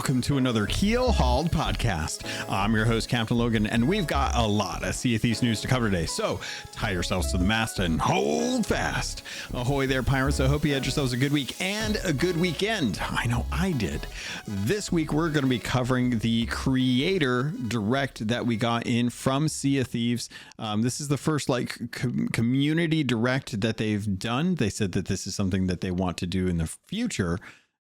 welcome to another Keelhauled podcast. I'm your host, CaptainLogun, and we've got a lot of Sea of Thieves news to cover today, so tie yourselves to the mast and hold fast. Ahoy there, pirates. I hope you had yourselves a good week and a good weekend. I know I did. This week, we're going to be covering the creator direct that we got in from Sea of Thieves. This is the first community direct that they've done. They said that this is something that they want to do in the future,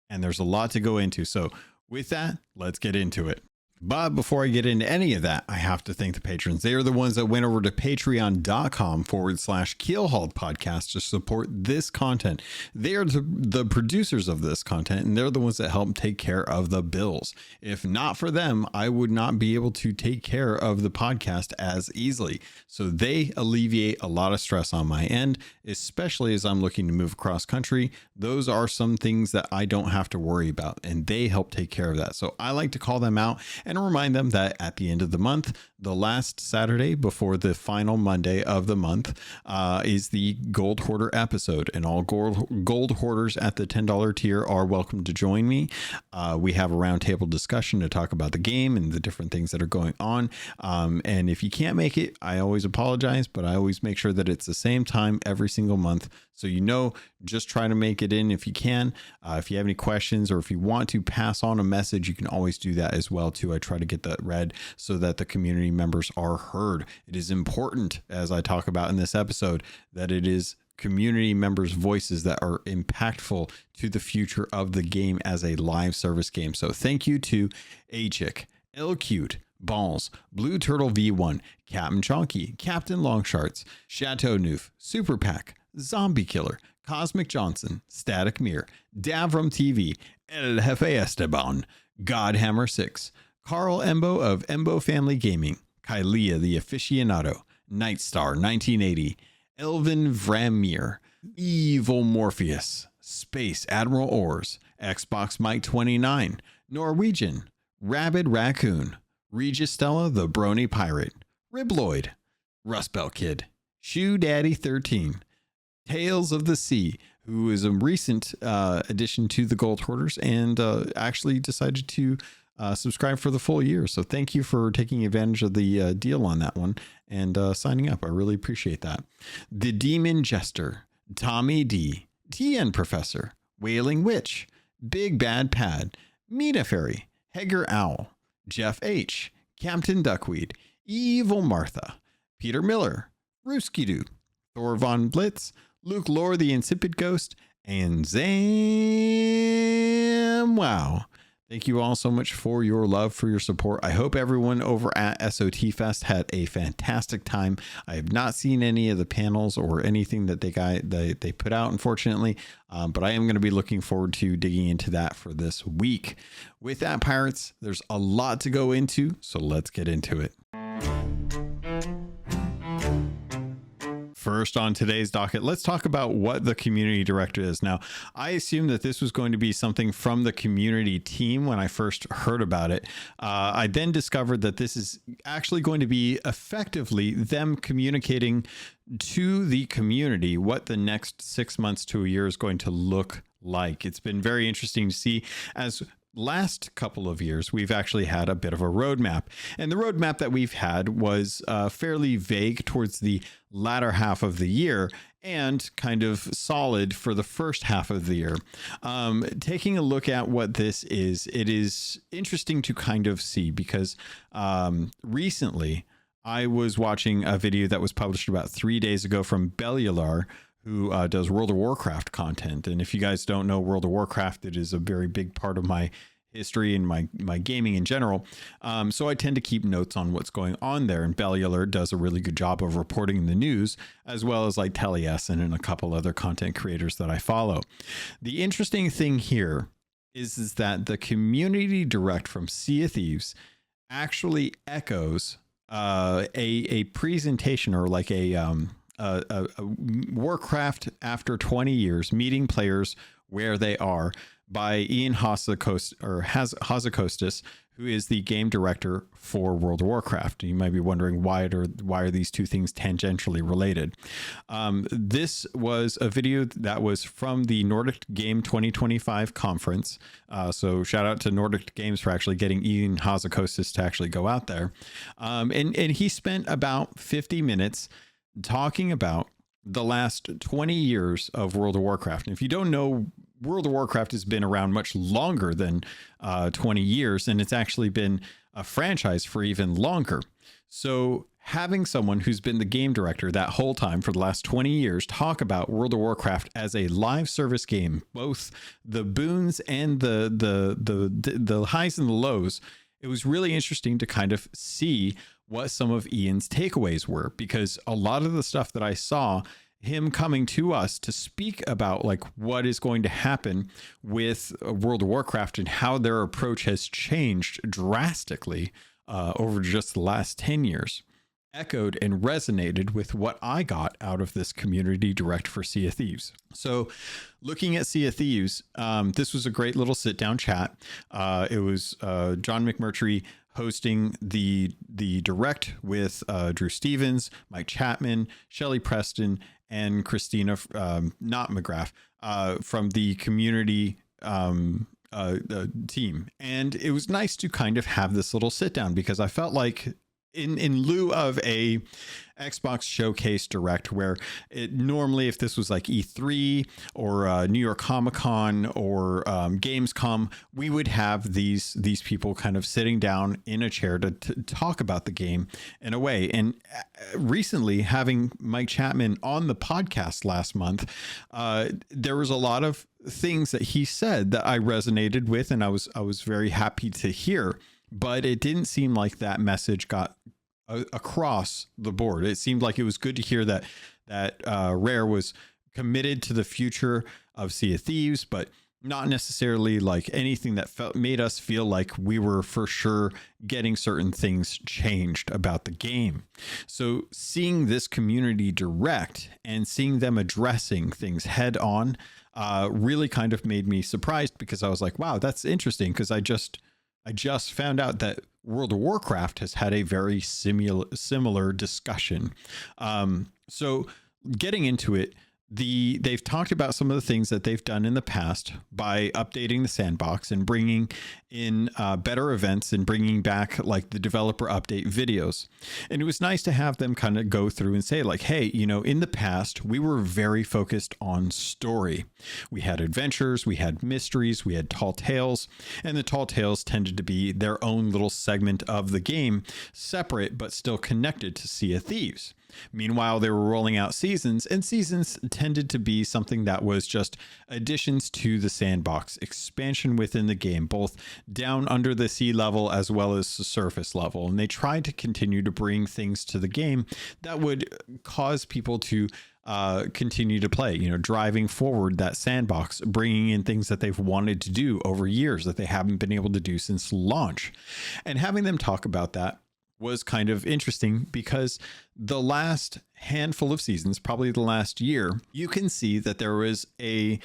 and there's a lot to go into. So with that, let's get into it. But before I get into any of that, I have to thank the patrons. They are the ones that went over to patreon.com/Keelhauled podcast to support this content. They are the producers of this content, and they're the ones that help take care of the bills. If not for them, I would not be able to take care of the podcast as easily. So they alleviate a lot of stress on my end, especially as I'm looking to move across country. Those are some things that I don't have to worry about, and they help take care of that. So I like to call them out and remind them that at the end of the month, the last Saturday before the final Monday of the month is the Gold Hoarder episode, and all gold hoarders at the $10 tier are welcome to join me. We have a roundtable discussion to talk about the game and the different things that are going on. And if you can't make it, I always apologize, but I always make sure that it's the same time every single month. So, just try to make it in if you can. If you have any questions or if you want to pass on a message, you can always do that as well too. I try to get that read so that the community members are heard. It is important, as I talk about in this episode, that it is community members' voices that are impactful to the future of the game as a live service game. So thank you to A-Chick, L-Cute, Balls, Blue Turtle V1, Captain Chonky, Captain Longsharts, Chateau Noof, Super Pack, Zombie Killer, Cosmic Johnson, Static Mirror, Davram TV, El Jefe Esteban, Godhammer 6, Carl Embo of Embo Family Gaming, Kylea the Aficionado, Nightstar 1980, Elvin Vramir, Evil Morpheus, Space Admiral Ors, Xbox Mike 29, Norwegian, Rabid Raccoon, Regis Stella the Brony Pirate, Ribloid, Rust Belt Kid, Shoe Daddy 13, Tales of the Sea, who is a recent addition to the Gold Hoarders and actually decided to subscribe for the full year. So thank you for taking advantage of the deal on that one and signing up. I really appreciate that. The Demon Jester, Tommy D, TN Professor, Wailing Witch, Big Bad Pad, Mina Fairy, Hegger Owl, Jeff H, Captain Duckweed, Evil Martha, Peter Miller, Rooski Doo, Thor Von Blitz, Luke Lore the Insipid Ghost, and Zam Wow. Thank you all so much for your love, for your support. I hope everyone over at SOT Fest had a fantastic time. I have not seen any of the panels or anything that they put out, unfortunately, but I am going to be looking forward to digging into that for this week. With that, pirates, there's a lot to go into, so let's get into it. First on today's docket, let's talk about what the community director is. Now, I assumed that this was going to be something from the community team when I first heard about it. I then discovered that this is actually going to be effectively them communicating to the community what the next 6 months to a year is going to look like. It's been very interesting to see, as last couple of years, we've actually had a bit of a roadmap, and the roadmap that we've had was fairly vague towards the latter half of the year and kind of solid for the first half of the year. Taking a look at what this is, it is interesting to kind of see because recently I was watching a video that was published about 3 days ago from Bellular, who does World of Warcraft content. And if you guys don't know World of Warcraft, it is a very big part of my history and my gaming in general. So I tend to keep notes on what's going on there. And Bellular does a really good job of reporting the news, as well as like Taliesin and a couple other content creators that I follow. The interesting thing here is that the community direct from Sea of Thieves actually echoes a presentation or like a Warcraft after 20 years, meeting players where they are, by Ian Hazzikostas, who is the game director for World of Warcraft. You might be wondering why are these two things tangentially related. This was a video that was from the Nordic Game 2025 conference. So shout out to Nordic Games for actually getting Ian Hazzikostas to actually go out there. And he spent about 50 minutes talking about the last 20 years of World of Warcraft. And if you don't know, World of Warcraft has been around much longer than 20 years, and it's actually been a franchise for even longer. So having someone who's been the game director that whole time for the last 20 years talk about World of Warcraft as a live service game, both the boons and the highs and the lows, it was really interesting to kind of see what some of Ian's takeaways were, because a lot of the stuff that I saw him coming to us to speak about like what is going to happen with World of Warcraft and how their approach has changed drastically over just the last 10 years, echoed and resonated with what I got out of this community direct for Sea of Thieves. So looking at Sea of Thieves, this was a great little sit down chat. It was John McMurtry hosting the direct with Drew Stevens, Mike Chapman, Shelley Preston, and Christina, not McGrath, from the community team. And it was nice to kind of have this little sit down, because I felt like in lieu of a Xbox showcase direct, where it normally, if this was like E3 or New York Comic Con or Gamescom, we would have these people kind of sitting down in a chair to talk about the game in a way. And recently, having Mike Chapman on the podcast last month, there was a lot of things that he said that I resonated with, and I was very happy to hear. But it didn't seem like that message got across the board. It seemed like it was good to hear that Rare was committed to the future of Sea of Thieves, but not necessarily like anything that made us feel like we were for sure getting certain things changed about the game. So seeing this community direct and seeing them addressing things head on really kind of made me surprised, because I was like, wow, that's interesting, because I just found out that World of Warcraft has had a very similar discussion. So getting into it, they've talked about some of the things that they've done in the past by updating the sandbox and bringing in better events and bringing back like the developer update videos. And it was nice to have them kind of go through and say like, hey, in the past, we were very focused on story. We had adventures, we had mysteries, we had tall tales, and the tall tales tended to be their own little segment of the game, separate but still connected to Sea of Thieves. Meanwhile, they were rolling out seasons, and seasons tended to be something that was just additions to the sandbox, expansion within the game, both down under the sea level as well as the surface level. And they tried to continue to bring things to the game that would cause people to continue to play, driving forward that sandbox, bringing in things that they've wanted to do over years that they haven't been able to do since launch. And having them talk about that was kind of interesting, because the last handful of seasons, probably the last year, you can see that there was a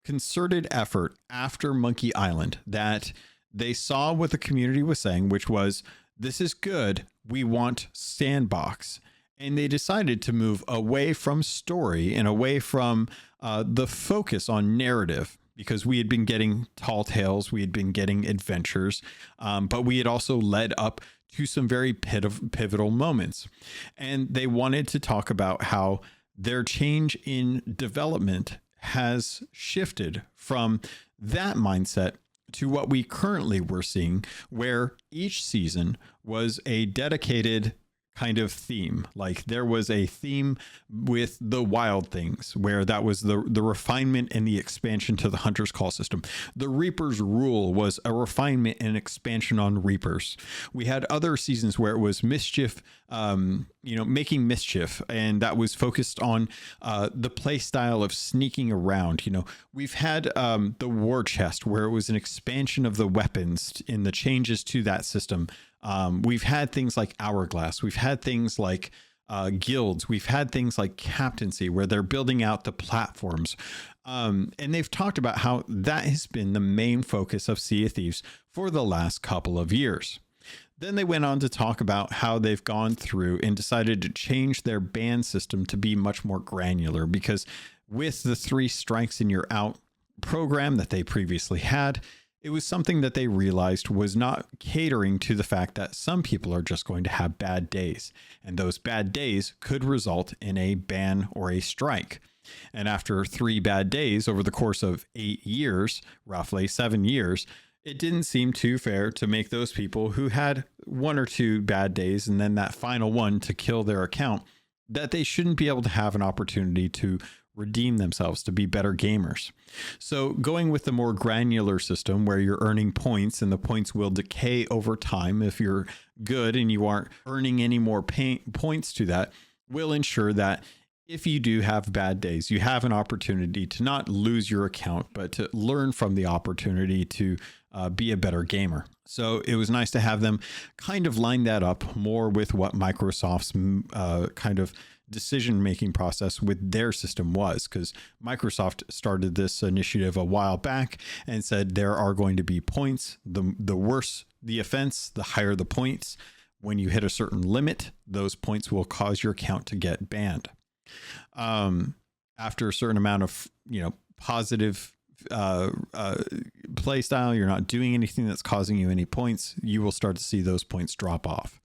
concerted effort after Monkey Island that they saw what the community was saying, which was, this is good, we want sandbox. And they decided to move away from story and away from the focus on narrative, because we had been getting tall tales, we had been getting adventures, but we had also led up to some very pivotal moments. And they wanted to talk about how their change in development has shifted from that mindset to what we currently were seeing, where each season was a dedicated kind of theme. Like there was a theme with the wild things, where that was the refinement and the expansion to the Hunter's Call system. The Reaper's Rule was a refinement and expansion on Reapers. We had other seasons where it was mischief, making mischief, and that was focused on the play style of sneaking around. We've had the War Chest, where it was an expansion of the weapons in the changes to that system. We've had things like Hourglass. We've had things like guilds. We've had things like captaincy where they're building out the platforms. And they've talked about how that has been the main focus of Sea of Thieves for the last couple of years. Then they went on to talk about how they've gone through and decided to change their ban system to be much more granular, because with the 3 strikes and you're out program that they previously had, it was something that they realized was not catering to the fact that some people are just going to have bad days, and those bad days could result in a ban or a strike. And after 3 bad days over the course of 8 years, roughly 7 years, it didn't seem too fair to make those people who had 1 or 2 bad days and then that final one to kill their account, that they shouldn't be able to have an opportunity to redeem themselves, to be better gamers. So going with the more granular system where you're earning points, and the points will decay over time if you're good and you aren't earning any more points to that, will ensure that if you do have bad days, you have an opportunity to not lose your account, but to learn from the opportunity to be a better gamer. So it was nice to have them kind of line that up more with what Microsoft's kind of decision-making process with their system was, because Microsoft started this initiative a while back and said there are going to be points. The worse the offense, the higher the points. When you hit a certain limit, those points will cause your account to get banned. After a certain amount of, positive play style, you're not doing anything that's causing you any points, you will start to see those points drop off.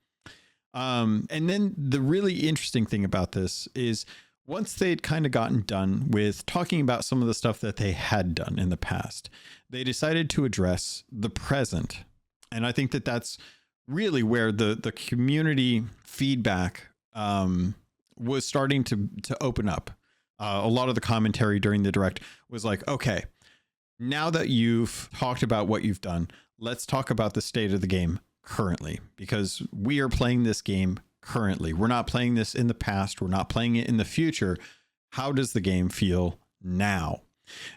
And then the really interesting thing about this is once they'd kind of gotten done with talking about some of the stuff that they had done in the past, they decided to address the present. And I think that that's really where the community feedback was starting to open up. A lot of the commentary during the direct was like, okay, now that you've talked about what you've done, let's talk about the state of the game currently, because we are playing this game currently. We're not playing this in the past. We're not playing it in the future. How does the game feel now?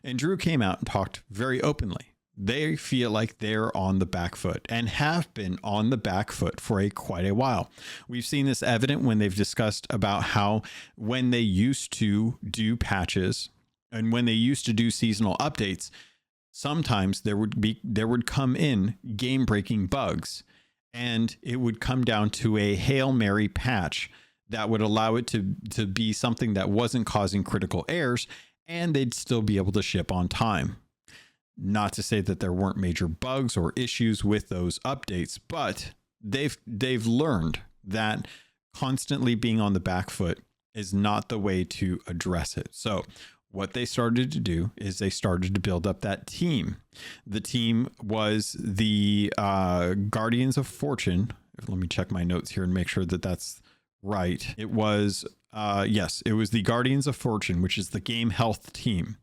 And Drew came out and talked very openly. They feel like they're on the back foot and have been on the back foot for quite a while. We've seen this evident when they've discussed about how when they used to do patches and when they used to do seasonal updates, sometimes there would come in game-breaking bugs, and it would come down to a Hail Mary patch that would allow it to be something that wasn't causing critical errors, and they'd still be able to ship on time. Not to say that there weren't major bugs or issues with those updates, but they've learned that constantly being on the back foot is not the way to address it. So what they started to do is they started to build up that team. The team was the Guardians of Fortune. Let me check my notes here and make sure that that's right. It was, yes, it was the Guardians of Fortune, which is the game health team.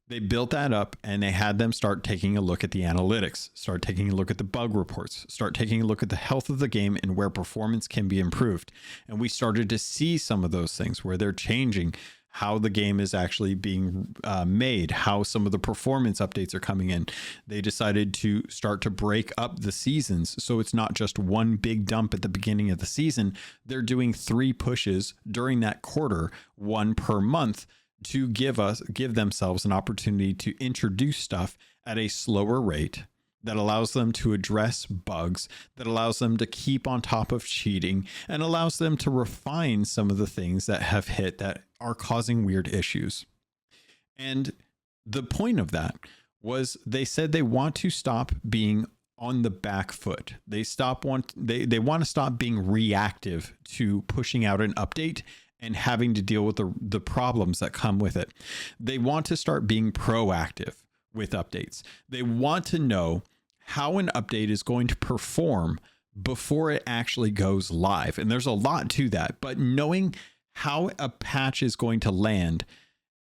They built that up and they had them start taking a look at the analytics, start taking a look at the bug reports, start taking a look at the health of the game and where performance can be improved. And we started to see some of those things where they're changing how the game is actually being made, how some of the performance updates are coming in. They decided to start to break up the seasons. So it's not just one big dump at the beginning of the season. They're doing 3 pushes during that quarter, 1 per month, to give themselves an opportunity to introduce stuff at a slower rate that allows them to address bugs, that allows them to keep on top of cheating, and allows them to refine some of the things that have hit that are causing weird issues. And the point of that was they said they want to stop being on the back foot. They want to stop being reactive to pushing out an update and having to deal with the problems that come with it. They want to start being proactive with updates. They want to know how an update is going to perform before it actually goes live. And there's a lot to that, but knowing how a patch is going to land,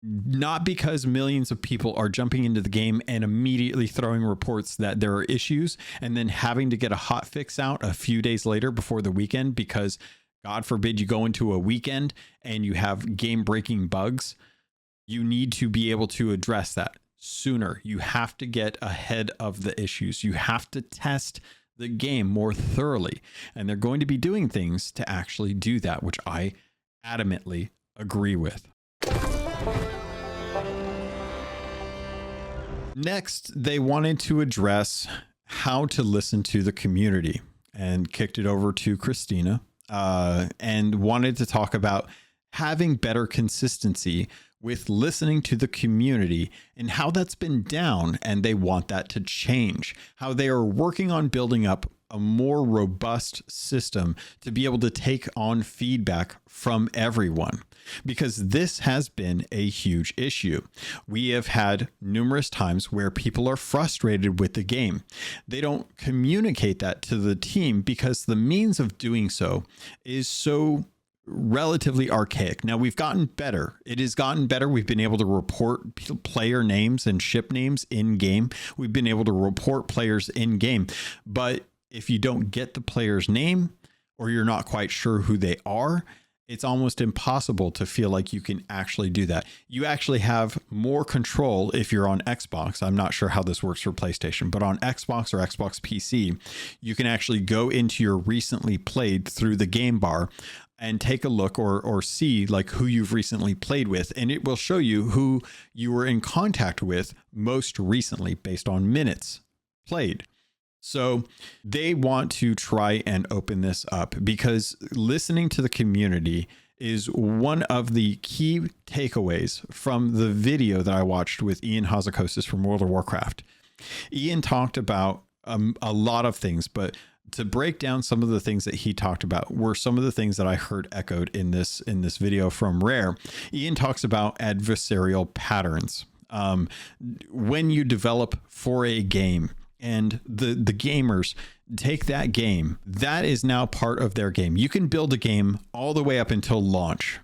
not because millions of people are jumping into the game and immediately throwing reports that there are issues and then having to get a hot fix out a few days later before the weekend, because God forbid you go into a weekend and you have game-breaking bugs. You need to be able to address that sooner. You have to get ahead of the issues. You have to test the game more thoroughly. And they're going to be doing things to actually do that, which I adamantly agree with. Next, they wanted to address how to listen to the community and kicked it over to Christina and wanted to talk about having better consistency with listening to the community and how that's been down, and they want that to change. How they are working on building up a more robust system to be able to take on feedback from everyone, because this has been a huge issue. We have had numerous times where people are frustrated with the game. They don't communicate that to the team because the means of doing so is so relatively archaic. Now we've gotten better. It has gotten better. We've been able to report player names and ship names in game. We've been able to report players in game. But if you don't get the player's name or you're not quite sure who they are, it's almost impossible to feel like you can actually do that. You actually have more control if you're on Xbox. I'm not sure how this works for PlayStation, but on Xbox or Xbox PC, you can actually go into your recently played through the game bar and take a look or see like who you've recently played with, and it will show you who you were in contact with most recently based on minutes played. So they want to try and open this up because listening to the community is one of the key takeaways from the video that I watched with Ian Hazakosis from World of Warcraft. Ian talked about a lot of things, but to break down some of the things that he talked about were some of the things that I heard echoed in this video from Rare. Ian talks about adversarial patterns. When you develop for a game, and the gamers take that game, that is now part of their game. You can build a game all the way up until launch.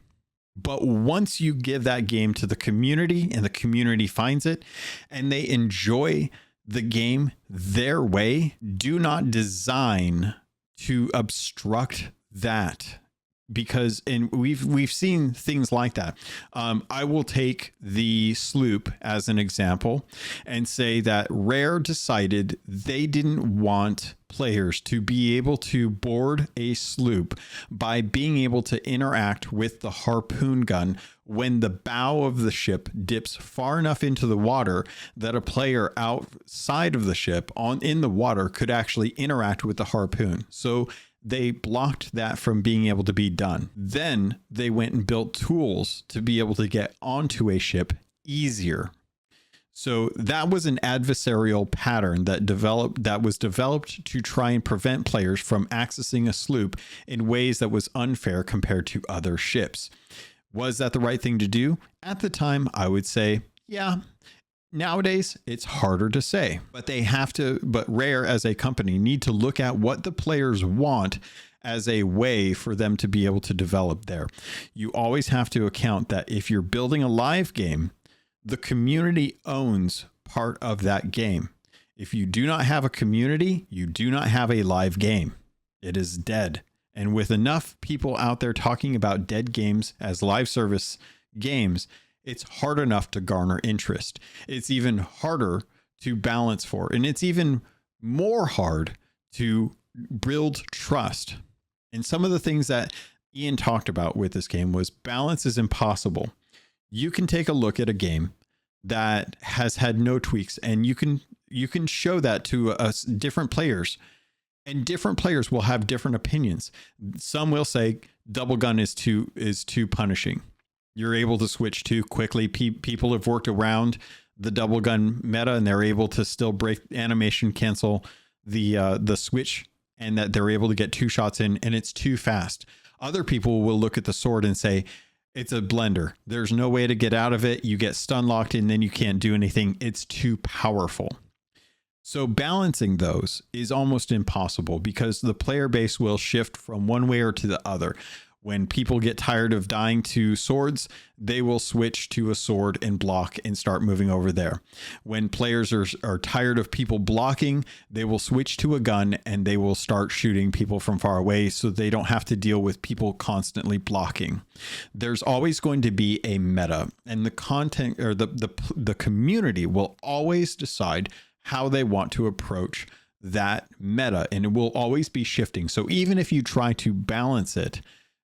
But once you give that game to the community and the community finds it and they enjoy the game their way, do not design to obstruct that. Because we've seen things like that. I will take the sloop as an example and say that Rare decided they didn't want players to be able to board a sloop by being able to interact with the harpoon gun when the bow of the ship dips far enough into the water that a player outside of the ship in the water could actually interact with the harpoon. So they blocked that from being able to be done. Then they went and built tools to be able to get onto a ship easier. So that was an adversarial pattern that was developed to try and prevent players from accessing a sloop in ways that was unfair compared to other ships. Was that the right thing to do? At the time, I would say, yeah. Nowadays, it's harder to say, but Rare as a company need to look at what the players want as a way for them to be able to develop there. You always have to account that if you're building a live game, the community owns part of that game. If you do not have a community, you do not have a live game. It is dead. And with enough people out there talking about dead games as live service games, it's hard enough to garner interest. It's even harder to balance for, and it's even more hard to build trust. And some of the things that Ian talked about with this game was balance is impossible. You can take a look at a game that has had no tweaks, and you can show that to different players, and different players will have different opinions. Some will say double gun is too punishing. You're able to switch too quickly. People have worked around the double gun meta, and they're able to still break animation, cancel the switch, and that they're able to get 2 shots in, and it's too fast. Other people will look at the sword and say, it's a blender. There's no way to get out of it. You get stun locked, and then you can't do anything. It's too powerful. So balancing those is almost impossible because the player base will shift from one way or to the other. When people get tired of dying to swords, they will switch to a sword and block and start moving over there. When players are tired of people blocking, they will switch to a gun and they will start shooting people from far away so they don't have to deal with people constantly blocking. There's always going to be a meta, and the content or the community will always decide how they want to approach that meta, and it will always be shifting. So even if you try to balance it,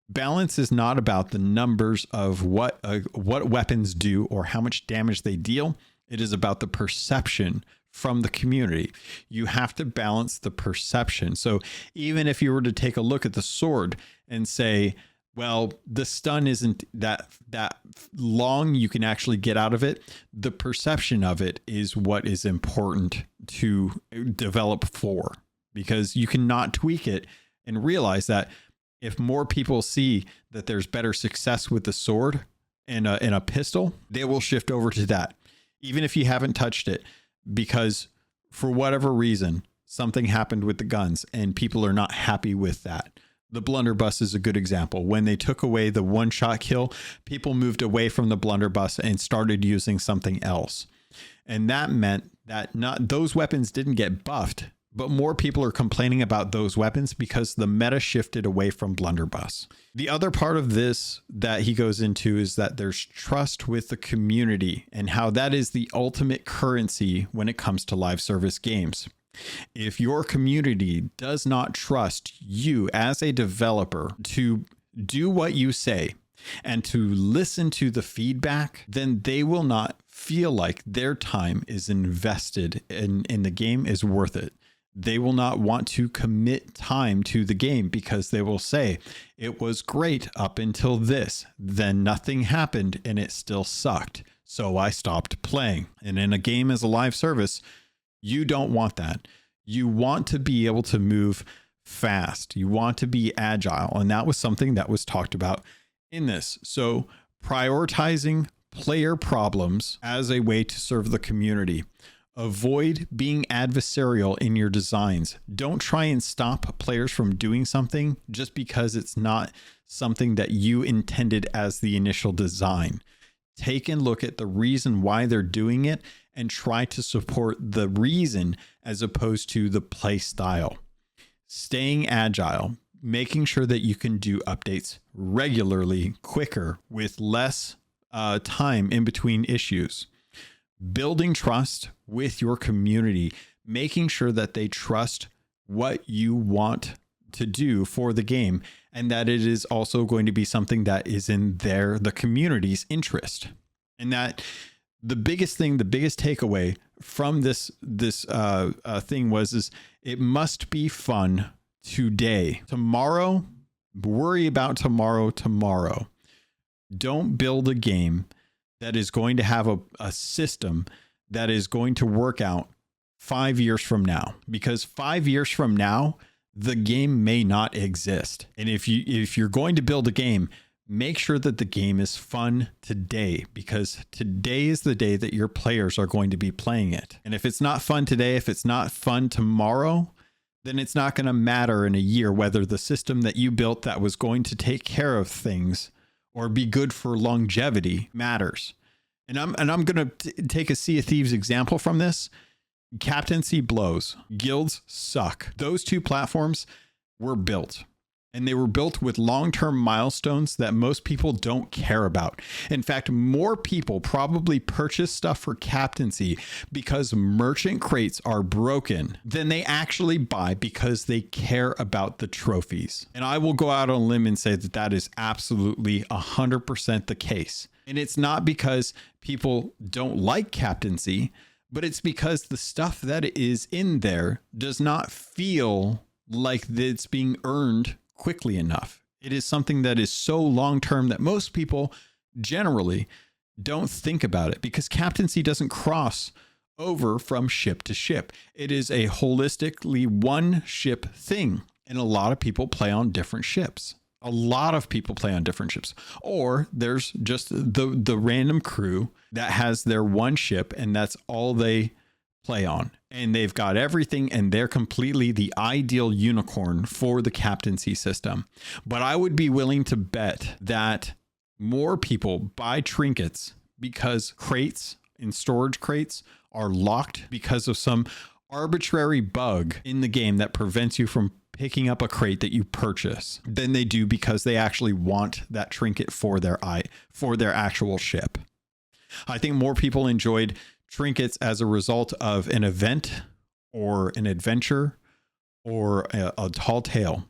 balance is not about the numbers of what weapons do or how much damage they deal. It is about the perception from the community. You have to balance the perception. So even if you were to take a look at the sword and say, well, the stun isn't that long, you can actually get out of it. The perception of it is what is important to develop for, because you cannot tweak it and realize that if more people see that there's better success with the sword and a pistol, they will shift over to that, even if you haven't touched it, because for whatever reason, something happened with the guns and people are not happy with that. The blunderbuss is a good example. When they took away the one-shot kill, people moved away from the blunderbuss and started using something else. And that meant that not those weapons didn't get buffed, but more people are complaining about those weapons because the meta shifted away from blunderbuss. The other part of this that he goes into is that there's trust with the community and how that is the ultimate currency when it comes to live service games. If your community does not trust you as a developer to do what you say and to listen to the feedback, then they will not feel like their time is invested in the game is worth it. They will not want to commit time to the game because they will say, it was great up until this, then nothing happened and it still sucked, so I stopped playing. And in a game as a live service, you don't want that. You want to be able to move fast. You want to be agile. And that was something that was talked about in this. So prioritizing player problems as a way to serve the community. Avoid being adversarial in your designs. Don't try and stop players from doing something just because it's not something that you intended as the initial design. Take and look at the reason why they're doing it and try to support the reason as opposed to the play style. Staying agile, making sure that you can do updates regularly, quicker, with less time in between issues. Building trust with your community, making sure that they trust what you want to do for the game and that it is also going to be something that is in the community's interest. And that the biggest takeaway from this thing is it must be fun today. Tomorrow, worry about tomorrow. Don't build a game that is going to have a system that is going to work out 5 years from now, because 5 years from now, the game may not exist. And if you're going to build a game, make sure that the game is fun today, because today is the day that your players are going to be playing it. And if it's not fun today, if it's not fun tomorrow, then it's not going to matter in a year whether the system that you built that was going to take care of things or be good for longevity matters. And I'm going to take a Sea of Thieves example from this. Captaincy blows. Guilds suck. Those two platforms were built, and they were built with long-term milestones that most people don't care about. In fact, more people probably purchase stuff for Captaincy because merchant crates are broken than they actually buy because they care about the trophies. And I will go out on a limb and say that that is absolutely 100% the case. And it's not because people don't like Captaincy, but it's because the stuff that is in there does not feel like it's being earned quickly enough. It is something that is so long-term that most people generally don't think about it, because Captaincy doesn't cross over from ship to ship. It is a holistically one ship thing. And a lot of people play on different ships. Or there's just the random crew that has their one ship and that's all they play on. And they've got everything and they're completely the ideal unicorn for the Captaincy system. But I would be willing to bet that more people buy trinkets because crates and storage crates are locked because of some arbitrary bug in the game that prevents you from picking up a crate that you purchase than they do because they actually want that trinket for their actual ship. I think more people enjoyed trinkets as a result of an event or an adventure or a tall tale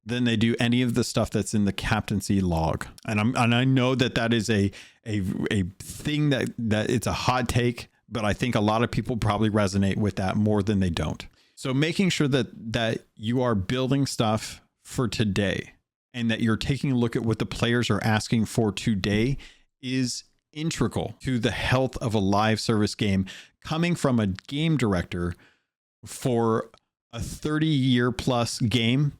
than they do any of the stuff that's in the captaincy log. And I know that is a thing that it's a hot take, but I think a lot of people probably resonate with that more than they don't. So making sure that you are building stuff for today and that you're taking a look at what the players are asking for today is integral to the health of a live service game coming from a game director for a 30-year plus game,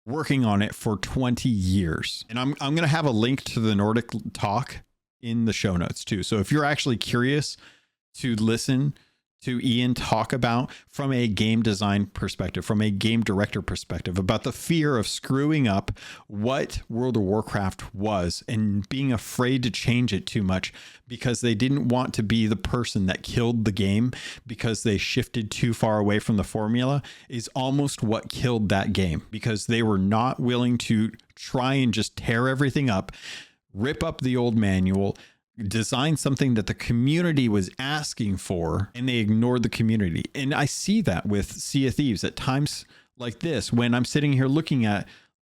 working on it for 20 years. And I'm going to have a link to the Nordic talk in the show notes too. So if you're actually curious to listen to Ian talk about from a game design perspective, from a game director perspective, about the fear of screwing up what World of Warcraft was and being afraid to change it too much because they didn't want to be the person that killed the game because they shifted too far away from the formula, is almost what killed that game, because they were not willing to try and just tear everything up, rip up the old manual, design something that the community was asking for, and they ignored the community. And I see that with Sea of Thieves at times like this, when I'm sitting here looking at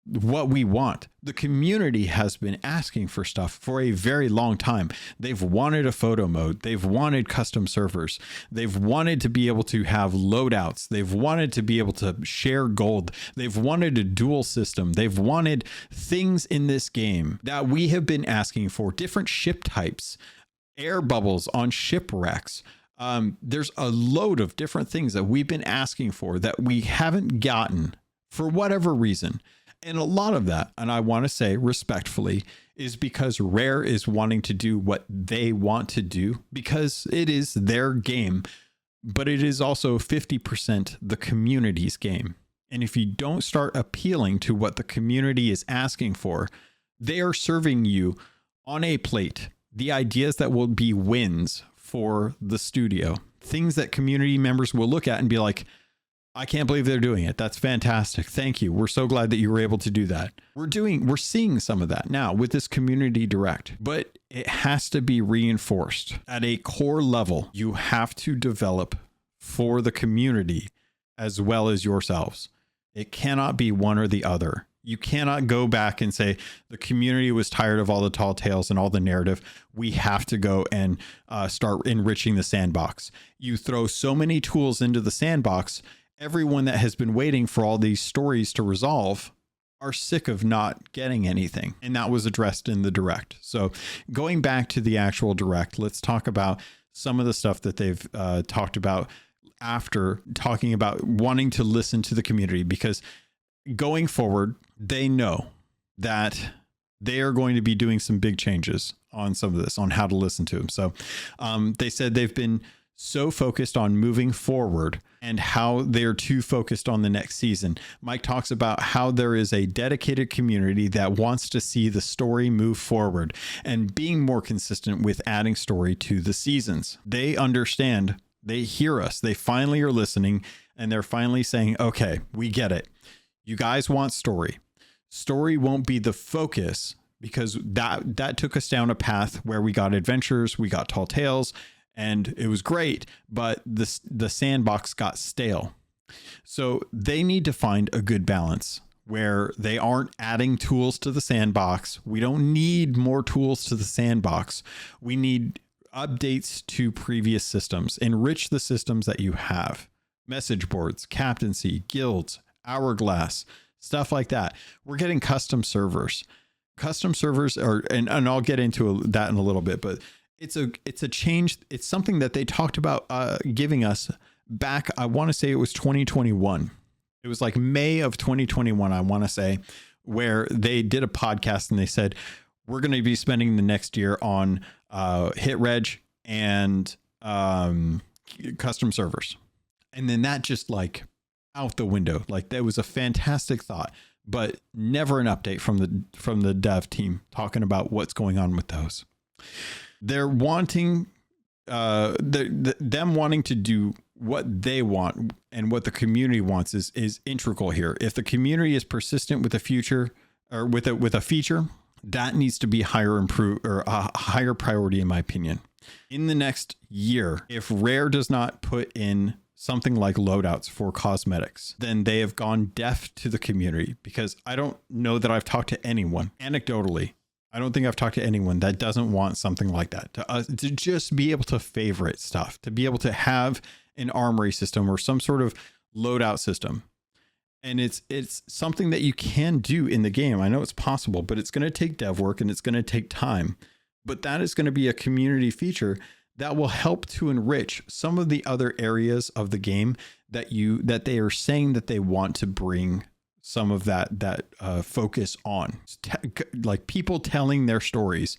what we want. The community has been asking for stuff for a very long time. They've wanted a photo mode. They've wanted custom servers. They've wanted to be able to have loadouts. They've wanted to be able to share gold. They've wanted a dual system. They've wanted things in this game that we have been asking for, different ship types, air bubbles on shipwrecks. There's a load of different things that we've been asking for that we haven't gotten for whatever reason. And a lot of that, and I want to say respectfully, is because Rare is wanting to do what they want to do because it is their game, but it is also 50% the community's game. And if you don't start appealing to what the community is asking for, they are serving you on a plate the ideas that will be wins for the studio, things that community members will look at and be like, I can't believe they're doing it. That's fantastic. Thank you. We're so glad that you were able to do that. We're seeing some of that now with this community direct, but it has to be reinforced at a core level. You have to develop for the community as well as yourselves. It cannot be one or the other. You cannot go back and say the community was tired of all the tall tales and all the narrative. We have to go and start enriching the sandbox. You throw so many tools into the sandbox, everyone that has been waiting for all these stories to resolve are sick of not getting anything. And that was addressed in the direct. So going back to the actual direct, let's talk about some of the stuff that they've talked about after talking about wanting to listen to the community, because going forward, they know that they are going to be doing some big changes on some of this, on how to listen to them. So they said they've been so focused on moving forward and how they're too focused on the next season. Mike talks about how there is a dedicated community that wants to see the story move forward and being more consistent with adding story to the seasons. They understand, they hear us, they finally are listening, and they're finally saying, okay, we get it. You guys want story. Story won't be the focus, because that took us down a path where we got adventures, we got tall tales, and it was great, but the sandbox got stale. So they need to find a good balance where they aren't adding tools to the sandbox. We don't need more tools to the sandbox. We need updates to previous systems. Enrich the systems that you have. Message boards, captaincy, guilds, hourglass, stuff like that. We're getting custom servers. Custom servers are, and I'll get into that in a little bit, but it's a change. It's something that they talked about giving us back. I want to say it was 2021. It was like May of 2021, I want to say, where they did a podcast and they said, we're going to be spending the next year on hit reg and custom servers. And then that just like out the window. Like, that was a fantastic thought, but never an update from the dev team talking about what's going on with those. They're wanting them wanting to do what they want and what the community wants is integral here. If the community is persistent with a future or with a feature, that needs to be a higher priority, in my opinion. In the next year, if Rare does not put in something like loadouts for cosmetics, then they have gone deaf to the community, because I don't know that I've talked to anyone anecdotally. I don't think I've talked to anyone that doesn't want something like that, to just be able to favorite stuff, to be able to have an armory system or some sort of loadout system. And it's something that you can do in the game. I know it's possible, but it's going to take dev work and it's going to take time. But that is going to be a community feature that will help to enrich some of the other areas of the game that they are saying that they want to bring some of that focus on, like people telling their stories.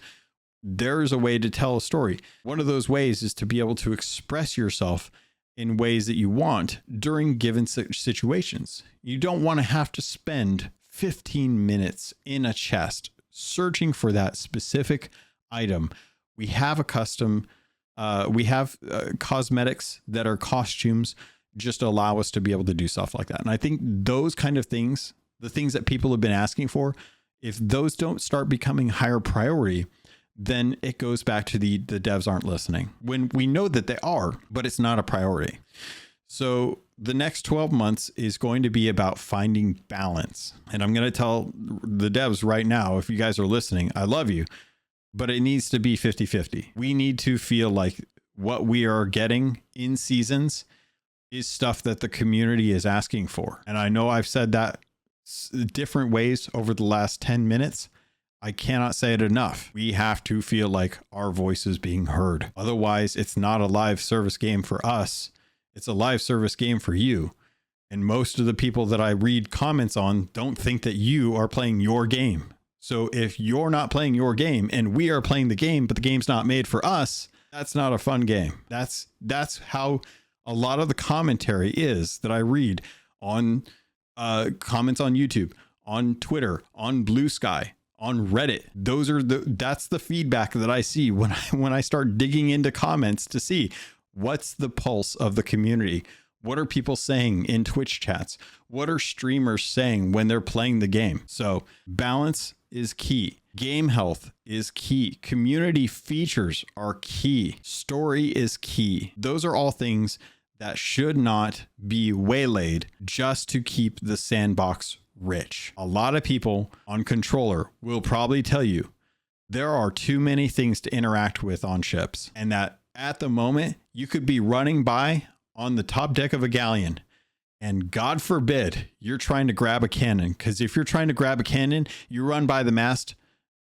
There's a way to tell a story. One of those ways is to be able to express yourself in ways that you want during given situations. You don't want to have to spend 15 minutes in a chest searching for that specific item. We have cosmetics that are costumes, just allow us to be able to do stuff like that. And I think those kind of things, the things that people have been asking for, if those don't start becoming higher priority, then it goes back to the devs aren't listening, when we know that they are, but it's not a priority. So the next 12 months is going to be about finding balance. And I'm going to tell the devs right now, if you guys are listening, I love you, but it needs to be 50-50. We need to feel like what we are getting in seasons is stuff that the community is asking for. And I know I've said that different ways over the last 10 minutes. I cannot say it enough. We have to feel like our voice is being heard. Otherwise, it's not a live service game for us. It's a live service game for you. And most of the people that I read comments on don't think that you are playing your game. So if you're not playing your game and we are playing the game, but the game's not made for us, that's not a fun game. That's how a lot of the commentary is that I read on comments on YouTube, on Twitter, on Blue Sky, on Reddit. That's the feedback that I see when I start digging into comments to see what's the pulse of the community. What are people saying in Twitch chats? What are streamers saying when they're playing the game? So balance is key. Game health is key. Community features are key. Story is key. Those are all things that should not be waylaid just to keep the sandbox rich. A lot of people on controller will probably tell you there are too many things to interact with on ships, and that at the moment you could be running by on the top deck of a galleon, and God forbid you're trying to grab a cannon, because if you're trying to grab a cannon, you run by the mast.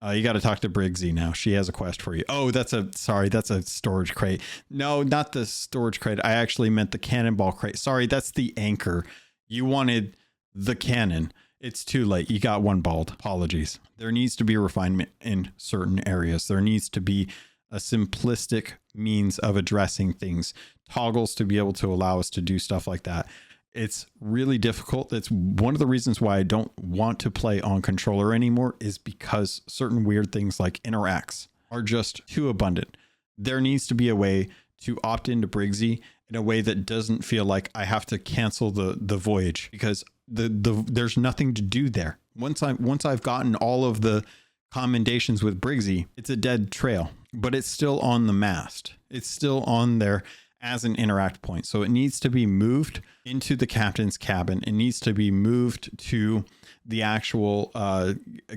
You got to talk to Briggsy now. She has a quest for you. Oh, that's a storage crate. No, not the storage crate. I actually meant the cannonball crate. Sorry, that's the anchor. You wanted the cannon. It's too late. You got one balled. Apologies. There needs to be refinement in certain areas. There needs to be a simplistic means of addressing things, toggles to be able to allow us to do stuff like that. It's really difficult. It's one of the reasons why I don't want to play on controller anymore, is because certain weird things like interacts are just too abundant. There needs to be a way to opt into Briggsy in a way that doesn't feel like I have to cancel the voyage, because there's nothing to do there. Once I've gotten all of the commendations with Briggsy, it's a dead trail, but it's still on the mast. It's still on there as an interact point. So it needs to be moved into the captain's cabin. It needs to be moved to the actual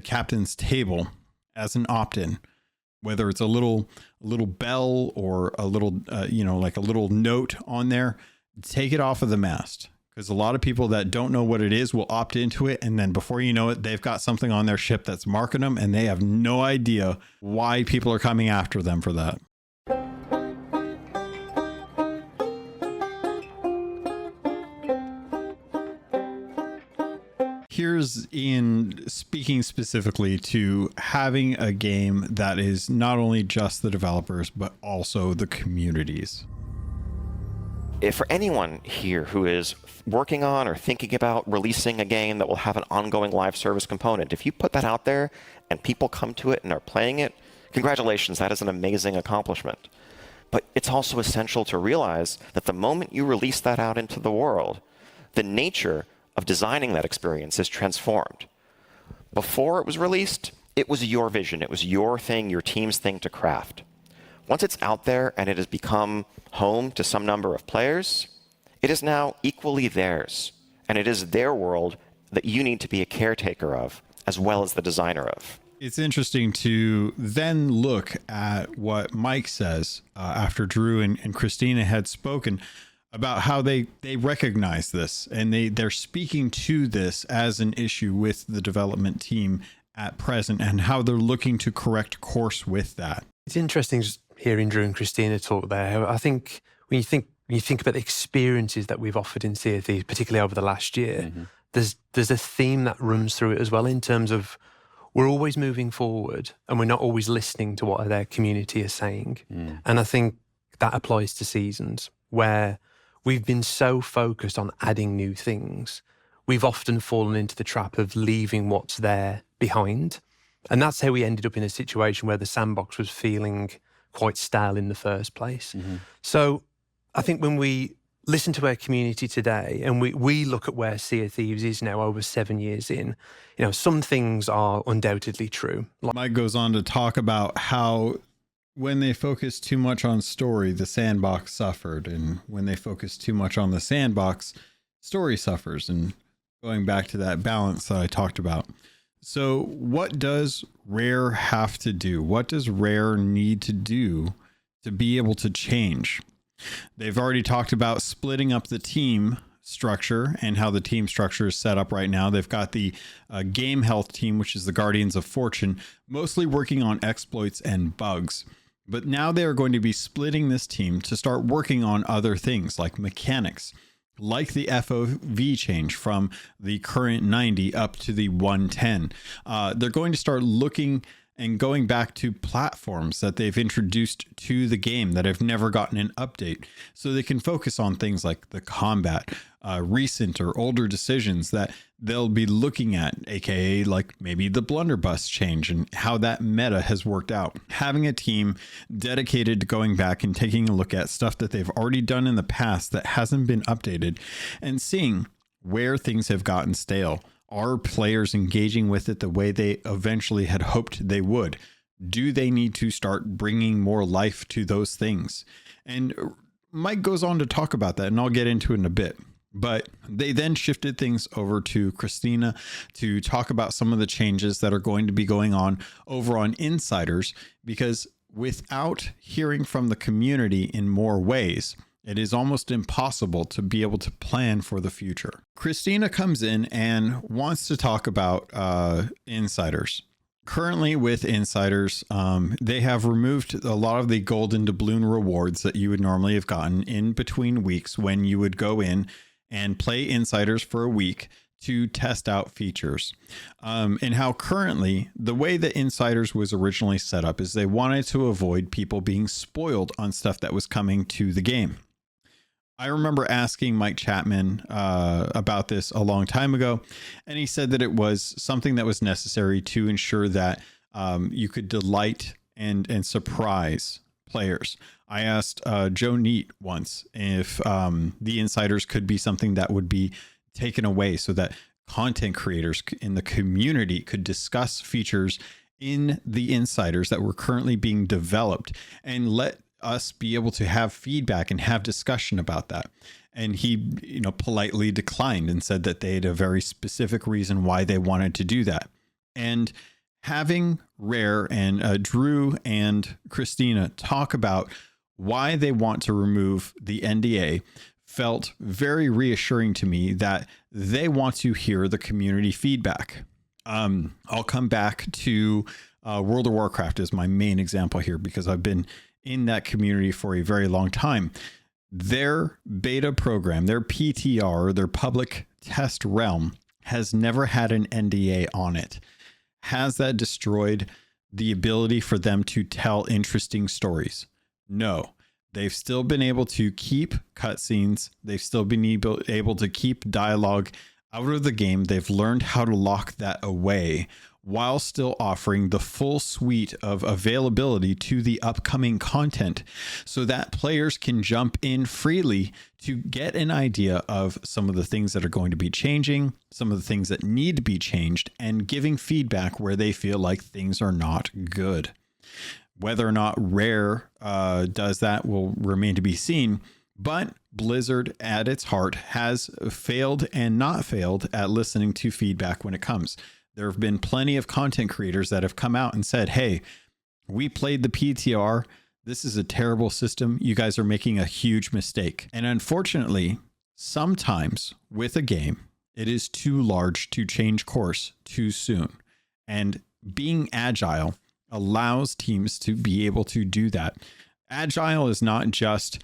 captain's table as an opt-in, whether it's a little bell or a little, like a little note on there. Take it off of the mast, because a lot of people that don't know what it is will opt into it. And then before you know it, they've got something on their ship that's marking them, and they have no idea why people are coming after them for that. Here's Ian speaking specifically to having a game that is not only just the developers, but also the communities. If for anyone here who is working on or thinking about releasing a game that will have an ongoing live service component, if you put that out there and people come to it and are playing it, congratulations, that is an amazing accomplishment. But it's also essential to realize that the moment you release that out into the world, the nature of designing that experience is transformed. Before it was released, it was your vision, it was your thing, your team's thing to craft. Once it's out there and it has become home to some number of players, it is now equally theirs, and it is their world that you need to be a caretaker of, as well as the designer of. It's interesting to then look at what Mike says after Drew and Christina had spoken about how they recognize this, and they're speaking to this as an issue with the development team at present, and how they're looking to correct course with that. It's interesting just hearing Drew and Christina talk there. I think when you think about the experiences that we've offered in Sea of Thieves, particularly over the last year, there's a theme that runs through it as well, in terms of we're always moving forward and we're not always listening to what their community is saying. And I think that applies to Seasons, where we've been so focused on adding new things, we've often fallen into the trap of leaving what's there behind. And that's how we ended up in a situation where the sandbox was feeling quite stale in the first place. So I think when we listen to our community today and we look at where Sea of Thieves is now over 7 years in, some things are undoubtedly true. Mike goes on to talk about how when they focus too much on story, the sandbox suffered. And when they focus too much on the sandbox, story suffers. And going back to that balance that I talked about. So what does Rare have to do? What does Rare need to do to be able to change? They've already talked about splitting up the team structure and how the team structure is set up right now. They've got the game health team, which is the Guardians of Fortune, mostly working on exploits and bugs. But now they are going to be splitting this team to start working on other things like mechanics, like the FOV change from the current 90 up to the 110. They're going to start looking and going back to platforms that they've introduced to the game that have never gotten an update, so they can focus on things like the combat, recent or older decisions that they'll be looking at, aka like maybe the blunderbuss change and how that meta has worked out. Having a team dedicated to going back and taking a look at stuff that they've already done in the past that hasn't been updated, and seeing where things have gotten stale. Are players engaging with it the way they eventually had hoped they would? Do they need to start bringing more life to those things? And Mike goes on to talk about that, and I'll get into it in a bit. But they then shifted things over to Christina to talk about some of the changes that are going to be going on over on Insiders, because without hearing from the community in more ways, it is almost impossible to be able to plan for the future. Christina comes in and wants to talk about Insiders. Currently with Insiders, they have removed a lot of the golden doubloon rewards that you would normally have gotten in between weeks when you would go in and play Insiders for a week to test out features. And how currently the way that Insiders was originally set up is they wanted to avoid people being spoiled on stuff that was coming to the game. I remember asking Mike Chapman about this a long time ago, and he said that it was something that was necessary to ensure that you could delight and surprise players. I asked Joe Neat once if the Insiders could be something that would be taken away so that content creators in the community could discuss features in the Insiders that were currently being developed and let us be able to have feedback and have discussion about that. And he, politely declined and said that they had a very specific reason why they wanted to do that. And having Rare and Drew and Christina talk about why they want to remove the NDA felt very reassuring to me that they want to hear the community feedback. I'll come back to World of Warcraft as my main example here, because I've been in that community for a very long time. Their beta program, their PTR, their public test realm, has never had an NDA on it. Has that destroyed the ability for them to tell interesting stories? No. They've still been able to keep cutscenes. They've still been able to keep dialogue out of the game. They've learned how to lock that away while still offering the full suite of availability to the upcoming content, so that players can jump in freely to get an idea of some of the things that are going to be changing, some of the things that need to be changed, and giving feedback where they feel like things are not good. Whether or not Rare does that will remain to be seen, But Blizzard, at its heart, has failed and not failed at listening to feedback when it comes. There have been plenty of content creators that have come out and said, hey, we played the PTR. This is a terrible system. You guys are making a huge mistake. And unfortunately, sometimes with a game, it is too large to change course too soon. And being agile allows teams to be able to do that. Agile is not just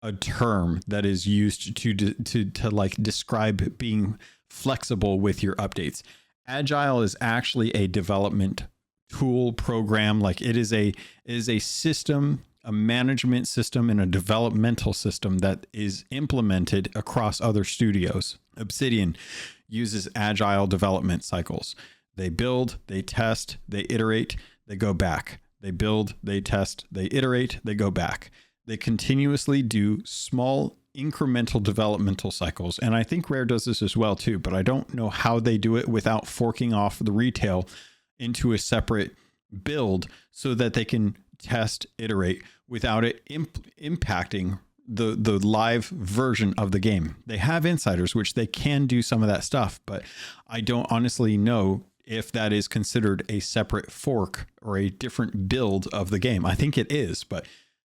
a term that is used to like describe being flexible with your updates. Agile is actually a development tool program. Like it is a system, a management system and a developmental system that is implemented across other studios. Obsidian uses agile development cycles. They build, they test, they iterate, they go back. They build, they test, they iterate, they go back. They continuously do small incremental developmental cycles. And I think Rare does this as well too, but I don't know how they do it without forking off the retail into a separate build so that they can test, iterate without it impacting the live version of the game. They have insiders, which they can do some of that stuff, but I don't honestly know if that is considered a separate fork or a different build of the game. I think it is, but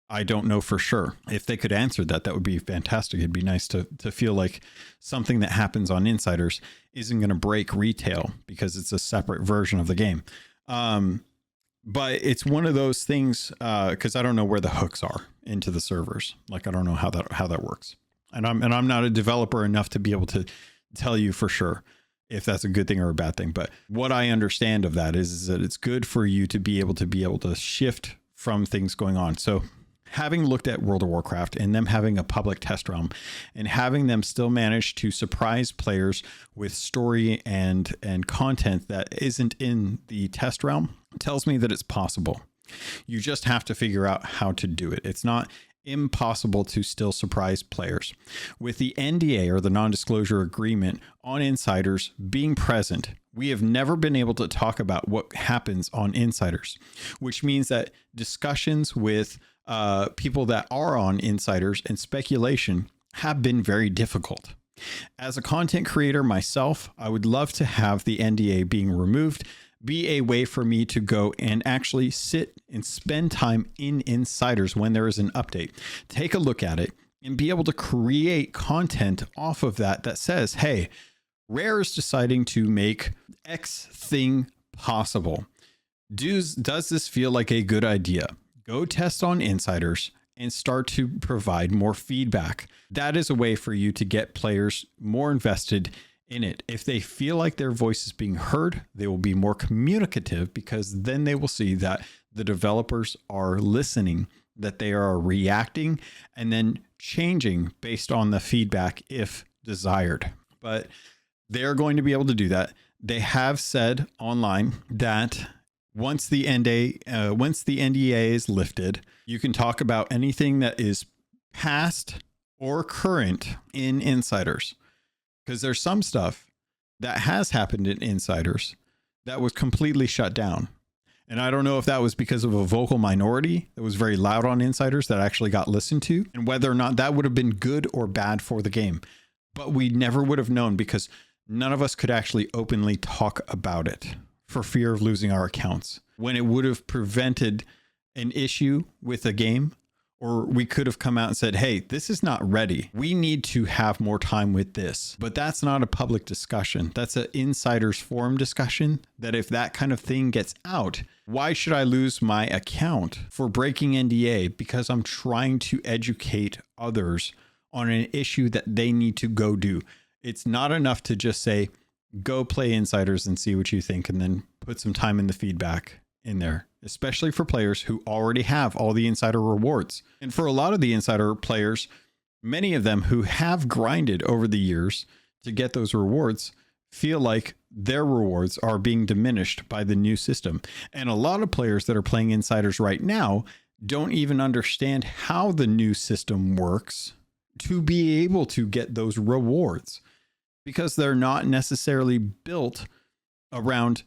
I don't know for sure. If they could answer that, that would be fantastic. It'd be nice to feel like something that happens on Insiders isn't going to break retail because it's a separate version of the game. But it's one of those things because I don't know where the hooks are into the servers. Like I don't know how that works. And I'm not a developer enough to be able to tell you for sure if that's a good thing or a bad thing. But what I understand of that is that it's good for you to be able to shift from things going on. So having looked at World of Warcraft and them having a public test realm and having them still manage to surprise players with story and content that isn't in the test realm tells me that it's possible. You just have to figure out how to do it. It's not impossible to still surprise players. With the NDA or the non-disclosure agreement on Insiders being present, we have never been able to talk about what happens on Insiders, which means that discussions with people that are on Insiders and speculation have been very difficult. As a content creator myself, I would love to have the NDA being removed be a way for me to go and actually sit and spend time in Insiders when there is an update, take a look at it and be able to create content off of that says, hey, Rare is deciding to make X thing possible. Does this feel like a good idea? Go test on Insiders and start to provide more feedback. That is a way for you to get players more invested in it. If they feel like their voice is being heard, they will be more communicative because then they will see that the developers are listening, that they are reacting and then changing based on the feedback if desired. But they're going to be able to do that. They have said online that once the NDA is lifted, you can talk about anything that is past or current in Insiders. Because there's some stuff that has happened in Insiders that was completely shut down. And I don't know if that was because of a vocal minority that was very loud on Insiders that actually got listened to, and whether or not that would have been good or bad for the game. But we never would have known because none of us could actually openly talk about it for fear of losing our accounts, when it would have prevented an issue with a game. Or we could have come out and said, hey, this is not ready. We need to have more time with this. But that's not a public discussion. That's an Insiders forum discussion that if that kind of thing gets out, why should I lose my account for breaking NDA because I'm trying to educate others on an issue that they need to go do? It's not enough to just say, go play Insiders and see what you think and then put some time in the feedback in there, especially for players who already have all the Insider rewards. And for a lot of the Insider players, many of them who have grinded over the years to get those rewards feel like their rewards are being diminished by the new system. And a lot of players that are playing Insiders right now don't even understand how the new system works to be able to get those rewards because they're not necessarily built around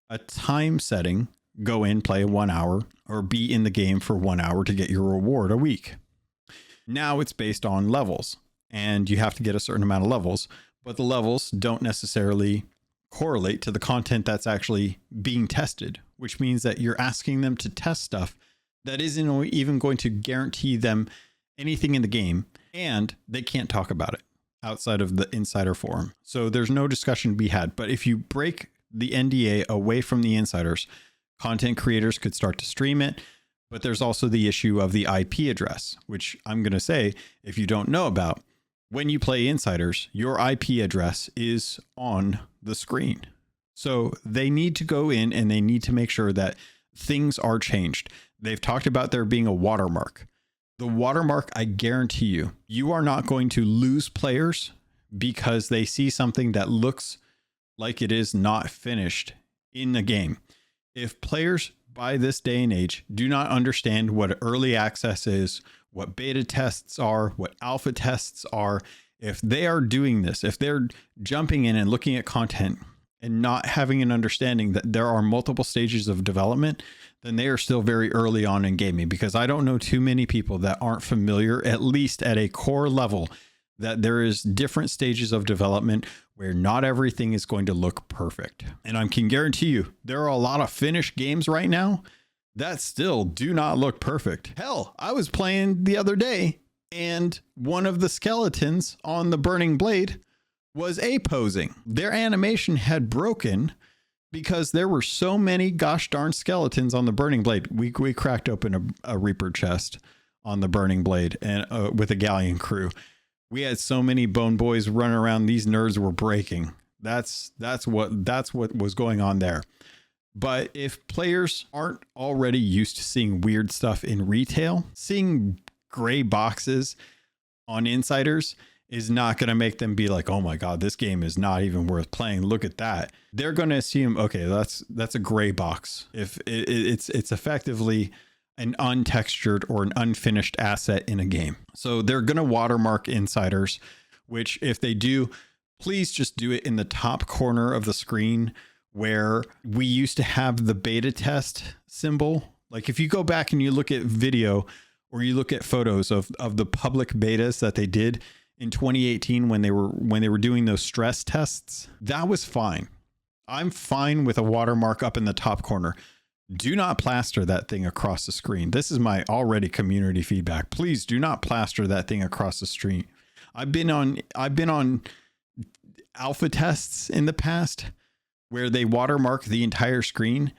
a time setting. Go in, play 1 hour, or be in the game for 1 hour to get your reward a week. Now it's based on levels, and you have to get a certain amount of levels, but the levels don't necessarily correlate to the content that's actually being tested, which means that you're asking them to test stuff that isn't even going to guarantee them anything in the game, and they can't talk about it outside of the insider forum. So there's no discussion to be had. But if you break the NDA away from the insiders, content creators could start to stream it. But there's also the issue of the IP address, which I'm going to say, if you don't know about, when you play insiders, your IP address is on the screen. So they need to go in and they need to make sure that things are changed. They've talked about there being a watermark. The watermark, I guarantee you, you are not going to lose players because they see something that looks like it is not finished in the game. If players by this day and age do not understand what early access is, what beta tests are, what alpha tests are, if they are doing this, if they're jumping in and looking at content and not having an understanding that there are multiple stages of development, then they are still very early on in gaming, because I don't know too many people that aren't familiar, at least at a core level, that there is different stages of development where not everything is going to look perfect. And I can guarantee you, there are a lot of finished games right now that still do not look perfect. Hell, I was playing the other day and one of the skeletons on the Burning Blade was A-posing. Their animation had broken because there were so many gosh darn skeletons on the Burning Blade. We cracked open a Reaper chest on the Burning Blade and with a galleon crew. We had so many bone boys running around. These nerds were breaking. That's what was going on there. But if players aren't already used to seeing weird stuff in retail, seeing gray boxes on insiders is not going to make them be like, oh my God, this game is not even worth playing. Look at that. They're going to assume, okay, that's a gray box. If it's effectively an untextured or an unfinished asset in a game. So they're going to watermark insiders, which if they do, please just do it in the top corner of the screen where we used to have the beta test symbol. Like if you go back and you look at video or you look at photos of the public betas that they did in 2018 when they were doing those stress tests, that was fine. I'm fine with a watermark up in the top corner. Do not plaster that thing across the screen. This is my already community feedback. Please do not plaster that thing across the screen. I've been on alpha tests in the past where they watermark the entire screen.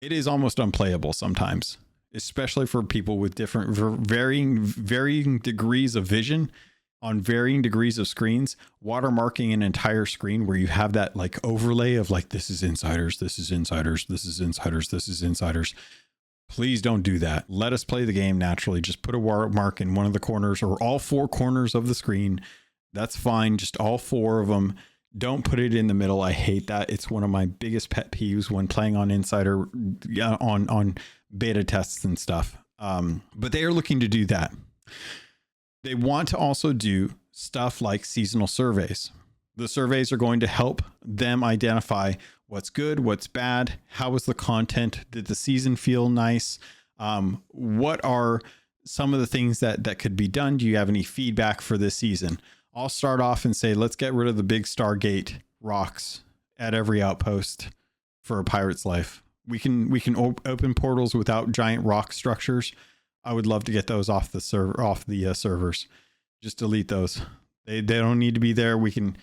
It is almost unplayable sometimes, especially for people with different varying degrees of vision on varying degrees of screens. Watermarking an entire screen where you have that like overlay of like, this is insiders, this is insiders, this is insiders, this is insiders. Please don't do that. Let us play the game naturally. Just put a watermark in one of the corners or all four corners of the screen. That's fine. Just all four of them. Don't put it in the middle. I hate that. It's one of my biggest pet peeves when playing on insider on beta tests and stuff. But they are looking to do that. They want to also do stuff like seasonal surveys. The surveys are going to help them identify what's good, what's bad, how was the content, did the season feel nice, what are some of the things that could be done, do you have any feedback for this season? I'll start off and say, let's get rid of the big Stargate rocks at every outpost for a pirate's life. We can open portals without giant rock structures. I would love to get those off the servers. Just delete those. They don't need to be there. We can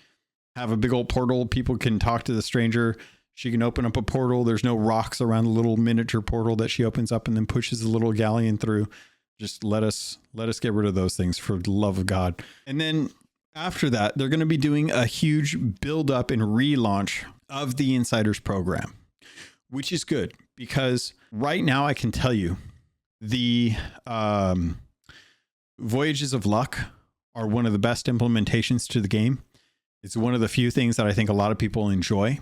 have a big old portal. People can talk to the stranger. She can open up a portal. There's no rocks around the little miniature portal that she opens up and then pushes the little galleon through. Just let us get rid of those things for the love of God. And then after that, they're going to be doing a huge build up and relaunch of the Insiders program, which is good because right now I can tell you the Voyages of Luck are one of the best implementations to the game. It's one of the few things that I think a lot of people enjoy.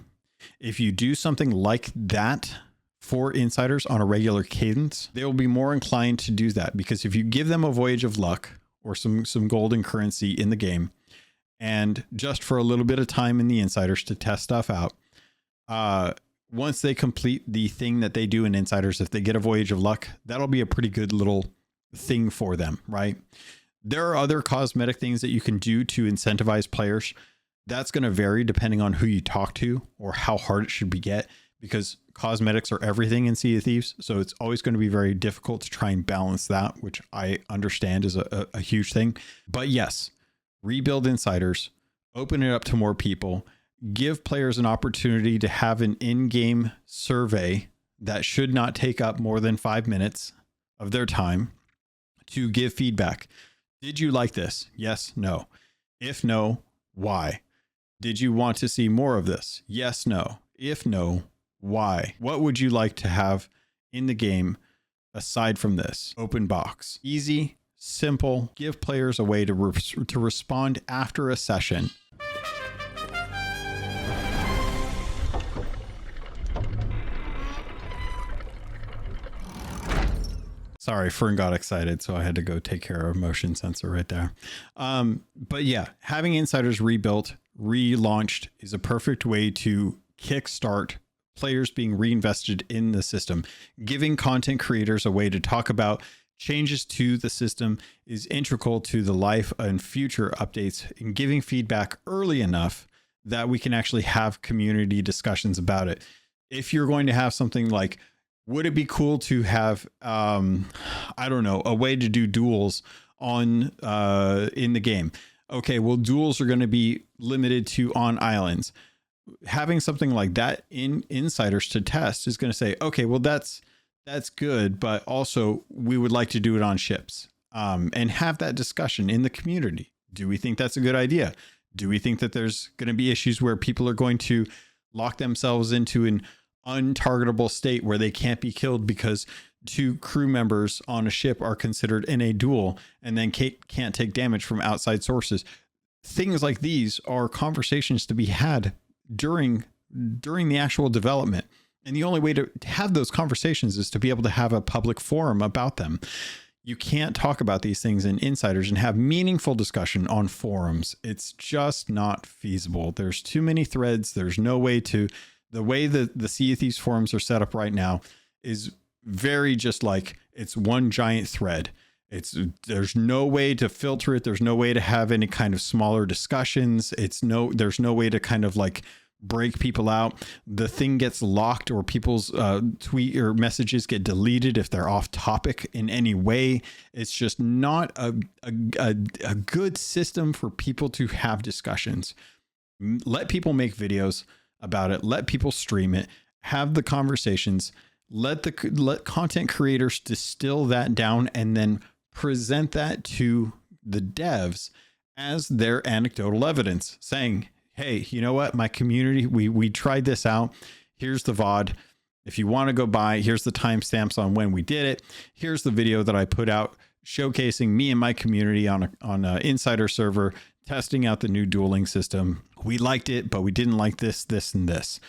If you do something like that for insiders on a regular cadence, they will be more inclined to do that, because if you give them a Voyage of Luck or some golden currency in the game, and just for a little bit of time in the insiders to test stuff out, once they complete the thing that they do in insiders, if they get a Voyage of Luck, that'll be a pretty good little thing for them, right? There are other cosmetic things that you can do to incentivize players. That's going to vary depending on who you talk to or how hard it should be get, because cosmetics are everything in Sea of Thieves. So it's always going to be very difficult to try and balance that, which I understand is a huge thing. But yes, rebuild insiders, open it up to more people, give players an opportunity to have an in-game survey that should not take up more than 5 minutes of their time to give feedback. Did you like this? Yes, no. If no, why? Did you want to see more of this? Yes, no. If no, why? What would you like to have in the game aside from this? Open box. Easy, simple, give players a way to respond after a session. Sorry, Fern got excited, so I had to go take care of motion sensor right there. But yeah, having insiders rebuilt, relaunched is a perfect way to kickstart players being reinvested in the system. Giving content creators a way to talk about changes to the system is integral to the life and future updates, and giving feedback early enough that we can actually have community discussions about it. If you're going to have something like, would it be cool to have, I don't know, a way to do duels on in the game? Okay, well, duels are going to be limited to on islands. Having something like that in insiders to test is going to say, okay, well, that's good, but also we would like to do it on ships, and have that discussion in the community. Do we think that's a good idea? Do we think that there's going to be issues where people are going to lock themselves into an untargetable state where they can't be killed because 2 crew members on a ship are considered in a duel and then can't take damage from outside sources? Things like these are conversations to be had during the actual development. And the only way to have those conversations is to be able to have a public forum about them. You can't talk about these things in insiders and have meaningful discussion on forums. It's just not feasible. There's too many threads. There's no way to. The way that the Sea of Thieves forums are set up right now is very just like it's one giant thread. There's no way to filter it. There's no way to have any kind of smaller discussions. There's no way to kind of like break people out. The thing gets locked, or people's tweet or messages get deleted if they're off topic in any way. It's just not a good system for people to have discussions. Let people make videos about it. Let people stream it, have the conversations, let content creators distill that down and then present that to the devs as their anecdotal evidence, saying, hey, you know what? My community, we tried this out. Here's the VOD. If you want to go by, here's the timestamps on when we did it. Here's the video that I put out showcasing me and my community on an insider server testing out the new dueling system. We liked it, but we didn't like this, and this.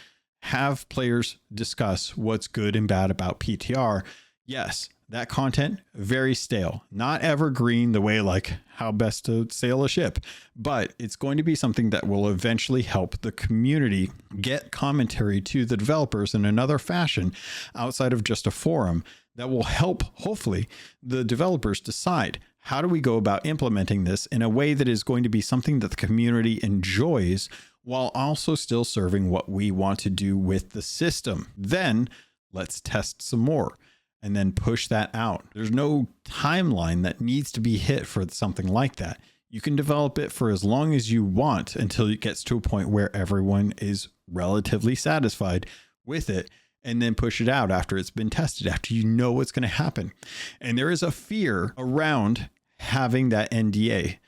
Have players discuss what's good and bad about PTR. Yes, that content, very stale, not evergreen the way like how best to sail a ship, but it's going to be something that will eventually help the community get commentary to the developers in another fashion outside of just a forum that will help, hopefully, the developers decide, how do we go about implementing this in a way that is going to be something that the community enjoys while also still serving what we want to do with the system? Then let's test some more and then push that out. There's no timeline that needs to be hit for something like that. You can develop it for as long as you want until it gets to a point where everyone is relatively satisfied with it, and then push it out after it's been tested, after you know what's going to happen. And there is a fear around having that NDA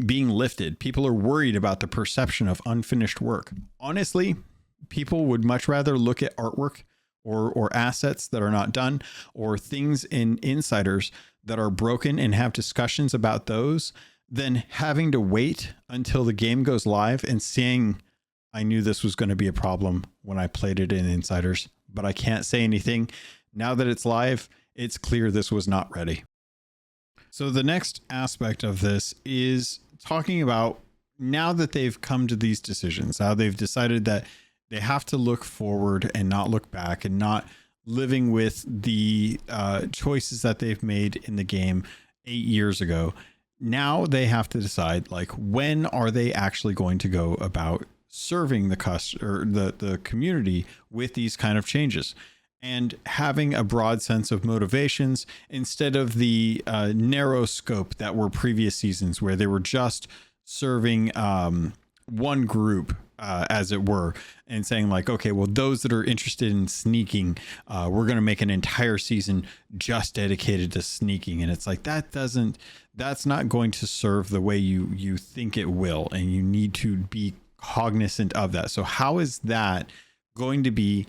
being lifted. People are worried about the perception of unfinished work. Honestly, people would much rather look at artwork or assets that are not done, or things in insiders that are broken, and have discussions about those, than having to wait until the game goes live and saying, I knew this was going to be a problem when I played it in insiders, but I can't say anything. Now that it's live, it's clear this was not ready. So the next aspect of this is talking about, now that they've come to these decisions, now they've decided that they have to look forward and not look back, and not living with the choices that they've made in the game 8 years ago. now they have to decide, like, when are they actually going to go about serving the community with these kind of changes, and having a broad sense of motivations instead of the narrow scope that were previous seasons, where they were just serving one group, as it were, and saying like, okay, well, those that are interested in sneaking, we're going to make an entire season just dedicated to sneaking. And it's like, that's not going to serve the way you think it will. And you need to be cognizant of that. So how is that going to be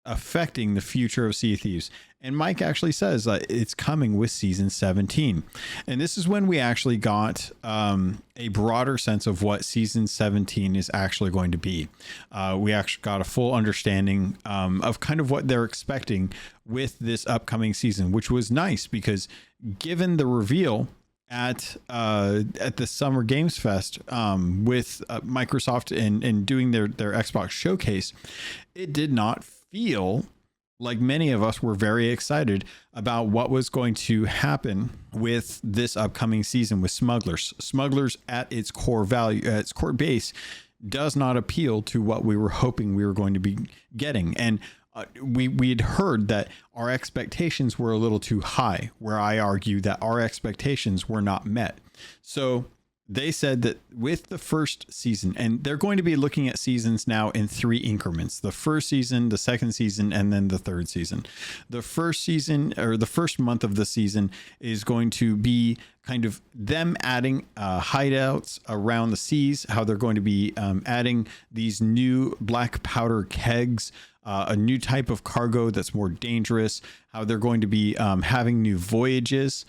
affecting the future of Sea of Thieves? And Mike actually says it's coming with season 17. And this is when we actually got a broader sense of what season 17 is actually going to be. We actually got a full understanding of kind of what they're expecting with this upcoming season, which was nice because given the reveal at the Summer Games Fest with Microsoft and doing their Xbox showcase, it did not feel like many of us were very excited about what was going to happen with this upcoming season with Smugglers. Smugglers at its core value, at its core base, does not appeal to what we were hoping we were going to be getting. And we'd heard that our expectations were a little too high, where I argue that our expectations were not met. So they said that with the first season, and they're going to be looking at seasons now in 3 increments: the first season, the second season, and then the third season. The first season, or the first month of the season, is going to be kind of them adding hideouts around the seas, how they're going to be adding these new black powder kegs, a new type of cargo that's more dangerous, how they're going to be having new voyages,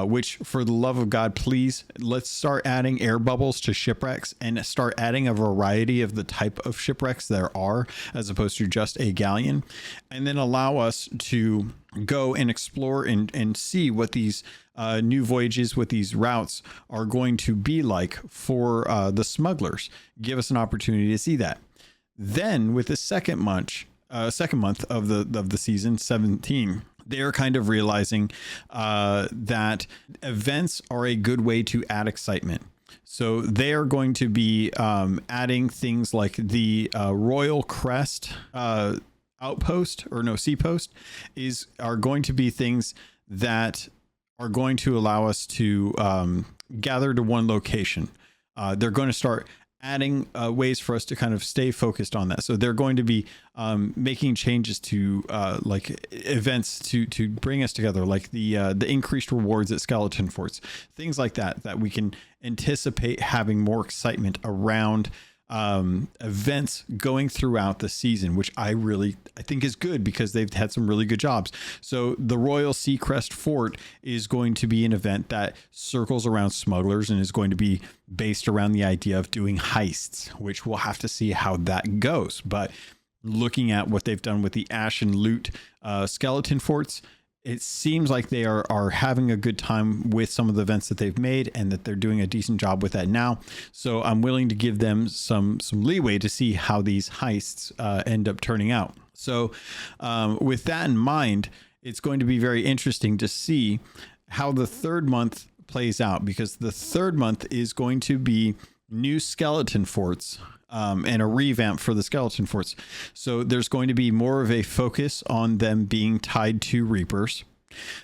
which, for the love of God, please, let's start adding air bubbles to shipwrecks and start adding a variety of the type of shipwrecks there are, as opposed to just a galleon, and then allow us to go and explore and see what these new voyages with these routes are going to be like for the smugglers. Give us an opportunity to see that. Then with the second month of the season 17, they're kind of realizing that events are a good way to add excitement. So they are going to be adding things like the Royal Crest seapost are going to be things that are going to allow us to gather to one location. They're going to start adding ways for us to kind of stay focused on that. So they're going to be making changes to like events to bring us together, like the increased rewards at skeleton forts, things like that we can anticipate having more excitement around events going throughout the season, which I think is good because they've had some really good jobs. So the Royal Seacrest Fort is going to be an event that circles around smugglers and is going to be based around the idea of doing heists, which we'll have to see how that goes. But looking at what they've done with the Ash and Loot skeleton forts, it seems like they are having a good time with some of the events that they've made, and that they're doing a decent job with that now. So I'm willing to give them some leeway to see how these heists end up turning out. So with that in mind, it's going to be very interesting to see how the third month plays out, because the third month is going to be new skeleton forts and a revamp for the skeleton forts. So there's going to be more of a focus on them being tied to Reapers.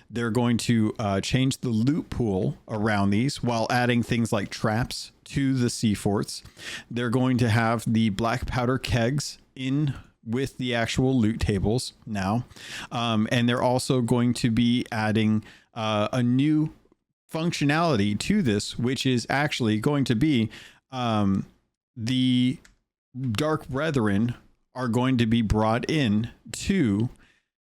They're going to change the loot pool around these while adding things like traps to the sea forts. They're going to have the black powder kegs in with the actual loot tables now. And they're also going to be adding a new functionality to this, which is actually going to be the Dark Brethren are going to be brought in to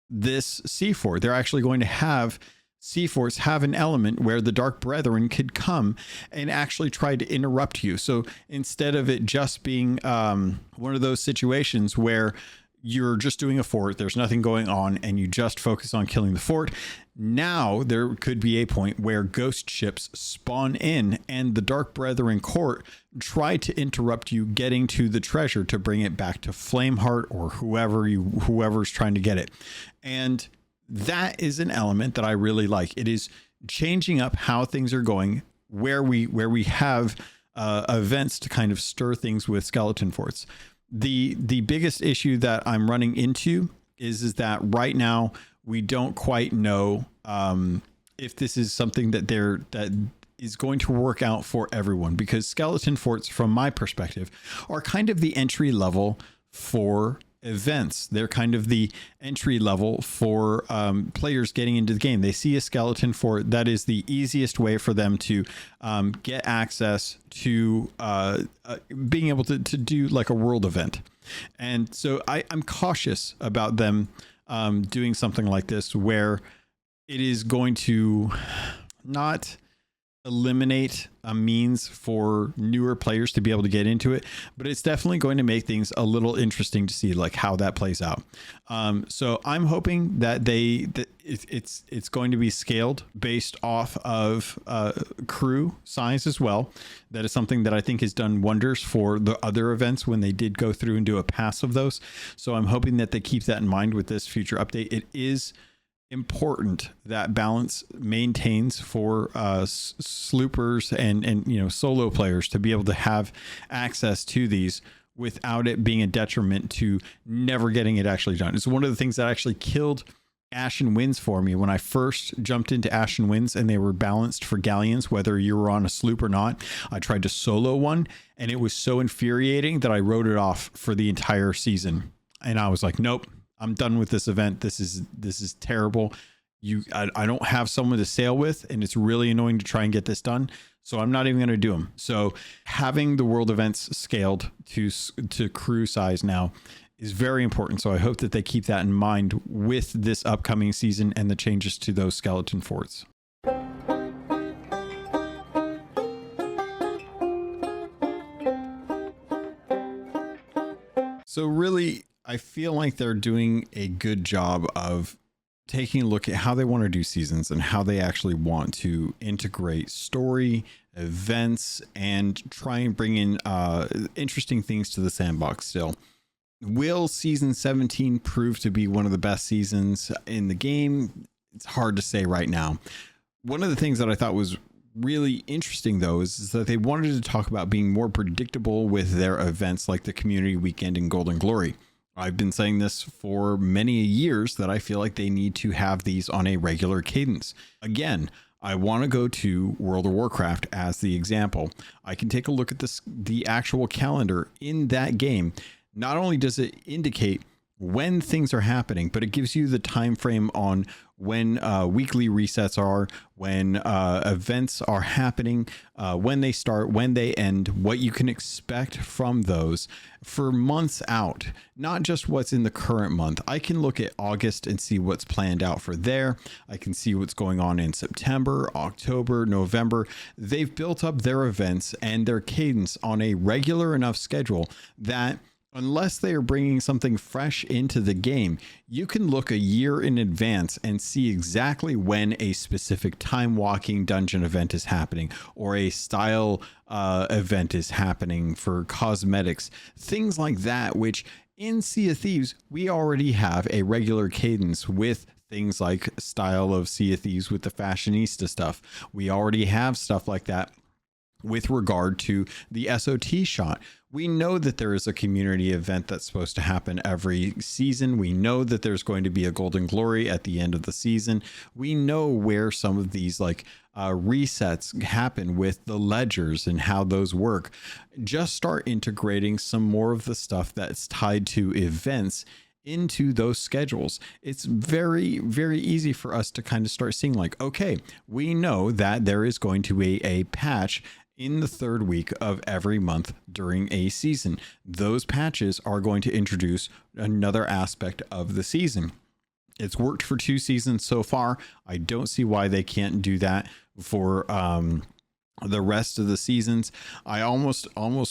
this sea fort. They're actually going to have sea forts have an element where the Dark Brethren could come and actually try to interrupt you. So instead of it just being one of those situations where you're just doing a fort, there's nothing going on, and you just focus on killing the fort, now there could be a point where ghost ships spawn in and the Dark Brethren court try to interrupt you getting to the treasure to bring it back to Flameheart or whoever's trying to get it. And that is an element that I really like. It is changing up how things are going where we have events to kind of stir things with skeleton forts. The biggest issue that I'm running into is that right now we don't quite know if this is something that is going to work out for everyone, because skeleton forts, from my perspective, are kind of the entry level for events. They're kind of the entry level for players getting into the game. They see a skeleton fort, that is the easiest way for them to get access to being able to do like a world event. And so I'm cautious about them doing something like this, where it is going to not eliminate a means for newer players to be able to get into it, but it's definitely going to make things a little interesting to see like how that plays out. So I'm hoping that it's going to be scaled based off of crew size as well. That is something that I think has done wonders for the other events when they did go through and do a pass of those. So I'm hoping that they keep that in mind with this future update. It is important that balance maintains for sloopers and solo players to be able to have access to these without it being a detriment to never getting it actually done. It's one of the things that actually killed Ashen Winds for me when I first jumped into Ashen Winds and they were balanced for galleons, whether you were on a sloop or not. I tried to solo one and it was so infuriating that I wrote it off for the entire season. And I was like, nope, I'm done with this event. This is terrible. I don't have someone to sail with, and it's really annoying to try and get this done. So I'm not even going to do them. So having the world events scaled to crew size now is very important. So I hope that they keep that in mind with this upcoming season and the changes to those skeleton forts. So really, I feel like they're doing a good job of taking a look at how they want to do seasons and how they actually want to integrate story, events, and try and bring in interesting things to the sandbox still. Will season 17 prove to be one of the best seasons in the game? It's hard to say right now. One of the things that I thought was really interesting though is that they wanted to talk about being more predictable with their events like the Community Weekend and Golden Glory. I've been saying this for many years that I feel like they need to have these on a regular cadence. Again, I want to go to World of Warcraft as the example. I can take a look at the actual calendar in that game. Not only does it indicate when things are happening, but it gives you the time frame on when weekly resets are, when events are happening, when they start, when they end, what you can expect from those for months out, not just what's in the current month. I can look at August and see what's planned out for there. I can see what's going on in September, October, November. They've built up their events and their cadence on a regular enough schedule that unless they are bringing something fresh into the game, you can look a year in advance and see exactly when a specific time walking dungeon event is happening or a style event is happening for cosmetics, things like that, which in Sea of Thieves, we already have a regular cadence with things like style of Sea of Thieves with the fashionista stuff. We already have stuff like that with regard to the SOT shot. We know that there is a community event that's supposed to happen every season. We know that there's going to be a Golden Glory at the end of the season. We know where some of these resets happen with the ledgers and how those work. Just start integrating some more of the stuff that's tied to events into those schedules. It's very, very easy for us to kind of start seeing like, okay, we know that there is going to be a patch in the third week of every month during a season. Those patches are going to introduce another aspect of the season. It's worked for 2 seasons so far. I don't see why they can't do that for the rest of the seasons. I almost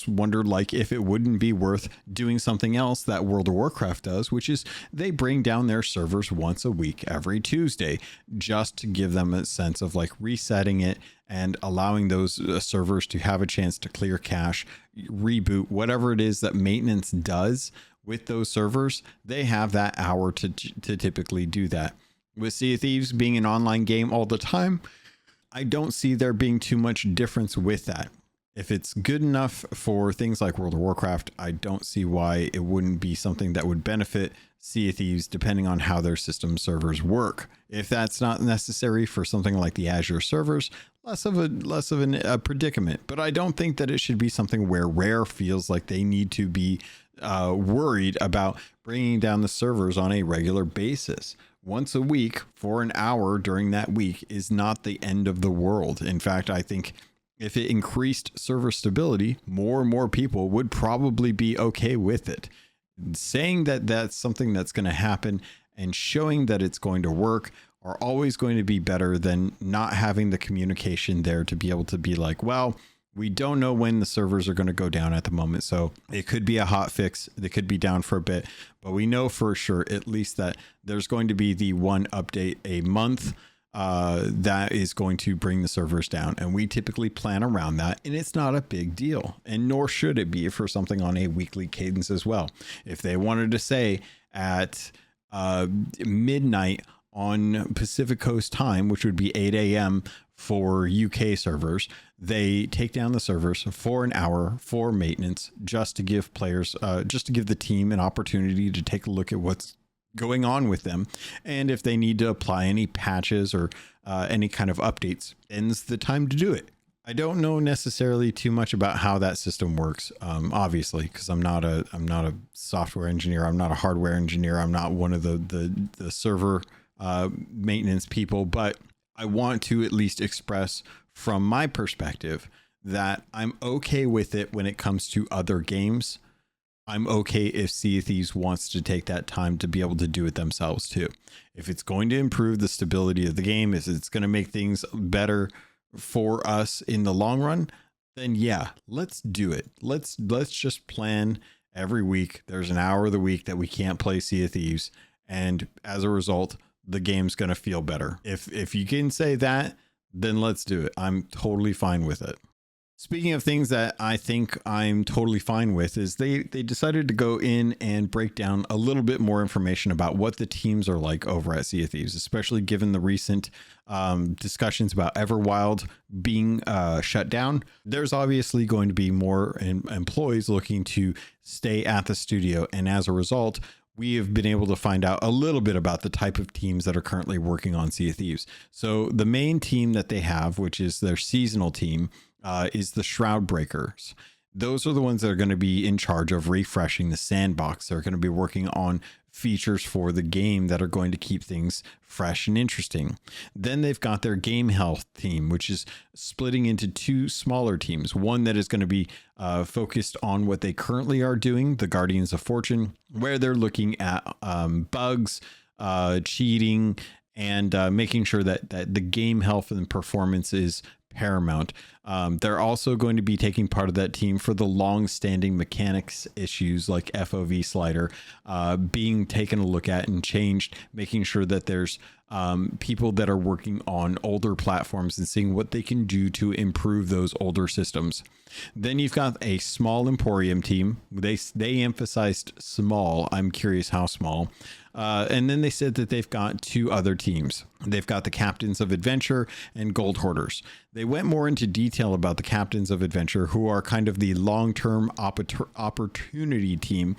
wonder like if it wouldn't be worth doing something else that World of Warcraft does, which is they bring down their servers once a week every Tuesday, just to give them a sense of like resetting it and allowing those servers to have a chance to clear cache, reboot, whatever it is that maintenance does with those servers. They have that hour to typically do that. With Sea of Thieves being an online game all the time, I don't see there being too much difference with that. If it's good enough for things like World of Warcraft, I don't see why it wouldn't be something that would benefit Sea of Thieves, depending on how their system servers work. If that's not necessary for something like the Azure servers, less of a predicament. But I don't think that it should be something where Rare feels like they need to be worried about bringing down the servers on a regular basis. Once a week for an hour during that week is not the end of the world. In fact, I think if it increased server stability, more and more people would probably be okay with it. Saying that that's something that's going to happen and showing that it's going to work are always going to be better than not having the communication there to be able to be like, well, we don't know when the servers are going to go down at the moment. So it could be a hot fix. They could be down for a bit, but we know for sure, at least, that there's going to be the one update a month that is going to bring the servers down. And we typically plan around that, and it's not a big deal, and nor should it be for something on a weekly cadence as well. If they wanted to say at midnight on Pacific Coast time, which would be 8 a.m. for UK servers, they take down the servers for an hour for maintenance, just to give players, just to give the team an opportunity to take a look at what's going on with them, and if they need to apply any patches or any kind of updates, ends the time to do it. I don't know necessarily too much about how that system works, obviously, because I'm not a software engineer, I'm not a hardware engineer, I'm not one of the server maintenance people, but I want to at least express from my perspective that I'm okay with it when it comes to other games. I'm okay if Sea of Thieves wants to take that time to be able to do it themselves too. If it's going to improve the stability of the game, if it's going to make things better for us in the long run, then yeah, let's do it. Let's just plan every week. There's an hour of the week that we can't play Sea of Thieves, and as a result, the game's going to feel better. If you can say that, then let's do it. I'm totally fine with it. Speaking of things that I think I'm totally fine with, is they decided to go in and break down a little bit more information about what the teams are like over at Sea of Thieves, especially given the recent discussions about Everwild being shut down. There's obviously going to be more employees looking to stay at the studio, and as a result, we have been able to find out a little bit about the type of teams that are currently working on Sea of Thieves. So the main team that they have, which is their seasonal team, is the Shroud Breakers. Those are the ones that are going to be in charge of refreshing the sandbox. They're going to be working on features for the game that are going to keep things fresh and interesting. Then they've got their game health team, which is splitting into two smaller teams. One that is going to be focused on what they currently are doing, the Guardians of Fortune, where they're looking at bugs, cheating, and making sure that the game health and performance is paramount. They're also going to be taking part of that team for the long-standing mechanics issues like FOV slider being taken a look at and changed, making sure that there's people that are working on older platforms and seeing what they can do to improve those older systems. Then you've got a small Emporium team. They emphasized small. I'm curious how small. And then they said that they've got two other teams. They've got the Captains of Adventure and Gold Hoarders. They went more into detail about the Captains of Adventure, who are kind of the long-term opportunity team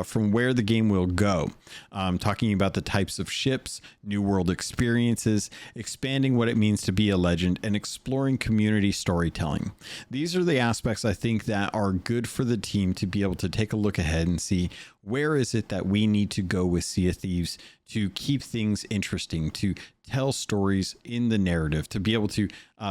from where the game will go. Talking about the types of ships, new world experiences, expanding what it means to be a legend, and exploring community storytelling. These are the aspects I think that are good for the team to be able to take a look ahead and see where is it that we need to go with Sea of Thieves to keep things interesting, to tell stories in the narrative, to be able to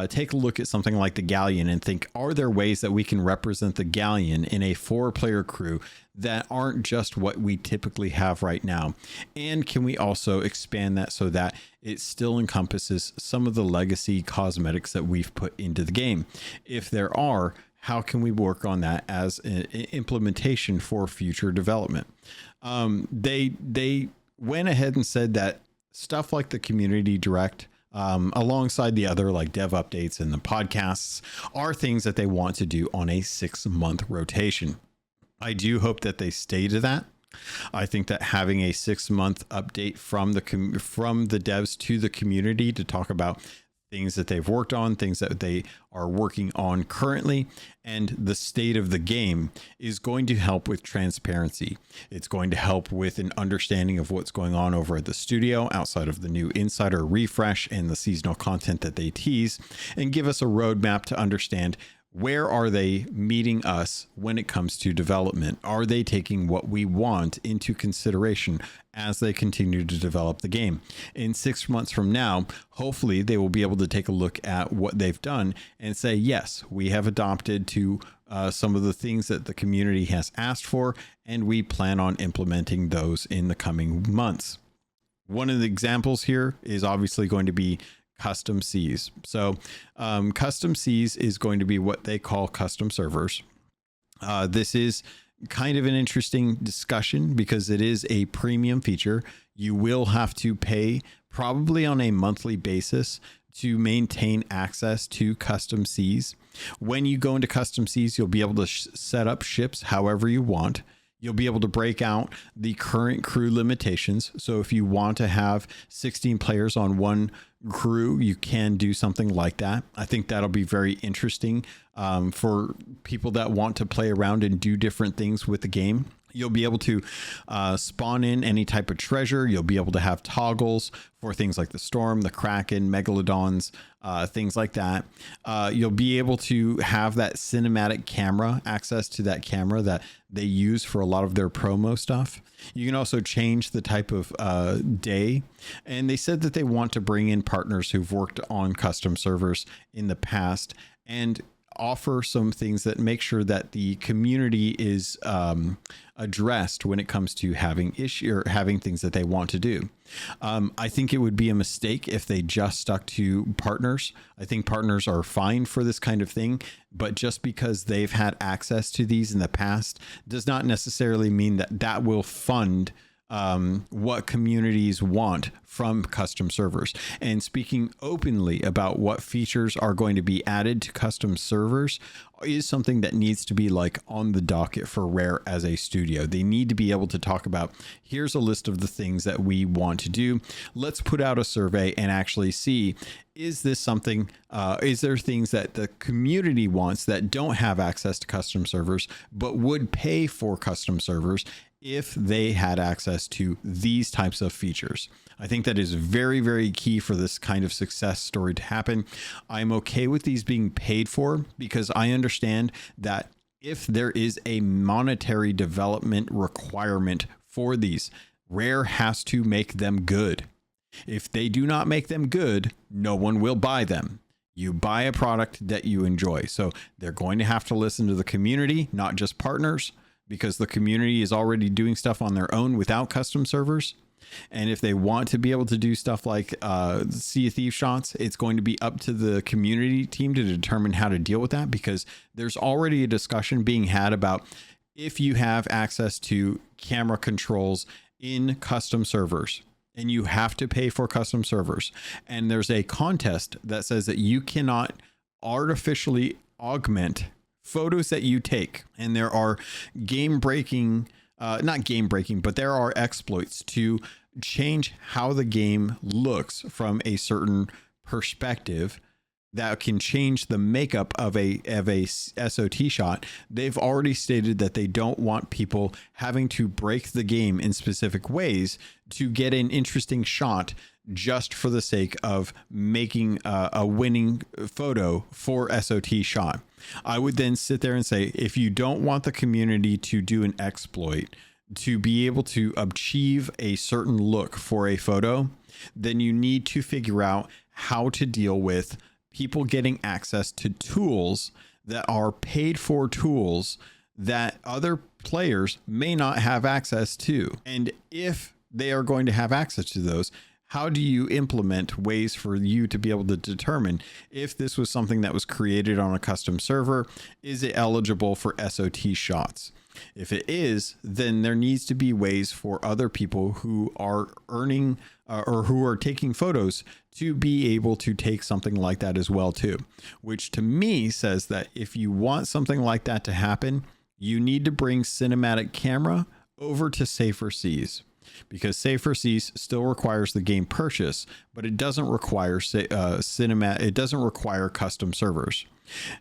take a look at something like the Galleon and think, are there ways that we can represent the Galleon in a 4-player crew that aren't just what we typically have right now? And can we also expand that so that it still encompasses some of the legacy cosmetics that we've put into the game? If there are, how can we work on that as an implementation for future development? They went ahead and said that stuff like the community direct, alongside the other like dev updates and the podcasts, are things that they want to do on a 6-month rotation. I do hope that they stay to that. I think that having a 6-month update from the devs to the community to talk about things that they've worked on, things that they are working on currently, and the state of the game is going to help with transparency. It's going to help with an understanding of what's going on over at the studio outside of the new insider refresh and the seasonal content that they tease, and give us a roadmap to understand where are they meeting us when it comes to development. Are they taking what we want into consideration as they continue to develop the game? In 6 months from now, hopefully they will be able to take a look at what they've done and say, yes, we have adopted to some of the things that the community has asked for, and we plan on implementing those in the coming months. One of the examples here is obviously going to be custom seas. So custom seas is going to be what they call custom servers. This is kind of an interesting discussion because it is a premium feature. You will have to pay probably on a monthly basis to maintain access to custom seas. When you go into custom seas, you'll be able to set up ships however you want. You'll be able to break out the current crew limitations. So if you want to have 16 players on one crew, you can do something like that. I think that'll be very interesting for people that want to play around and do different things with the game. You'll be able to spawn in any type of treasure. You'll be able to have toggles for things like the Storm, the Kraken, Megalodons, things like that. You'll be able to have that cinematic camera, access to that camera that they use for a lot of their promo stuff. You can also change the type of day. And they said that they want to bring in partners who've worked on custom servers in the past and offer some things that make sure that the community is addressed when it comes to having issue or having things that they want to do. I think it would be a mistake if they just stuck to partners. I think partners are fine for this kind of thing, but just because they've had access to these in the past does not necessarily mean that that will fund what communities want from custom servers. And speaking openly about what features are going to be added to custom servers is something that needs to be like on the docket for Rare as a studio. They need to be able to talk about, here's a list of the things that we want to do. Let's put out a survey and actually see, is this something, is there things that the community wants that don't have access to custom servers, but would pay for custom servers if they had access to these types of features? I think that is very, very key for this kind of success story to happen. I'm okay with these being paid for because I understand that if there is a monetary development requirement for these, Rare has to make them good. If they do not make them good, no one will buy them. You buy a product that you enjoy. So they're going to have to listen to the community, not just partners, because the community is already doing stuff on their own without custom servers. And if they want to be able to do stuff like Sea of Thieves shots, it's going to be up to the community team to determine how to deal with that, because there's already a discussion being had about if you have access to camera controls in custom servers and you have to pay for custom servers, and there's a contest that says that you cannot artificially augment photos that you take, and there are not game breaking, but there are exploits to change how the game looks from a certain perspective that can change the makeup of a SOT shot. They've already stated that they don't want people having to break the game in specific ways to get an interesting shot just for the sake of making a winning photo for SOT shot. I would then sit there and say, if you don't want the community to do an exploit to be able to achieve a certain look for a photo, then you need to figure out how to deal with people getting access to tools that are paid for tools that other players may not have access to. And if they are going to have access to those, how do you implement ways for you to be able to determine if this was something that was created on a custom server? Is it eligible for SOT shots? If it is, then there needs to be ways for other people who are earning or who are taking photos to be able to take something like that as well too, which to me says that if you want something like that to happen, you need to bring cinematic camera over to safer seas. because Safer Seas still requires the game purchase, but it doesn't require it doesn't require custom servers.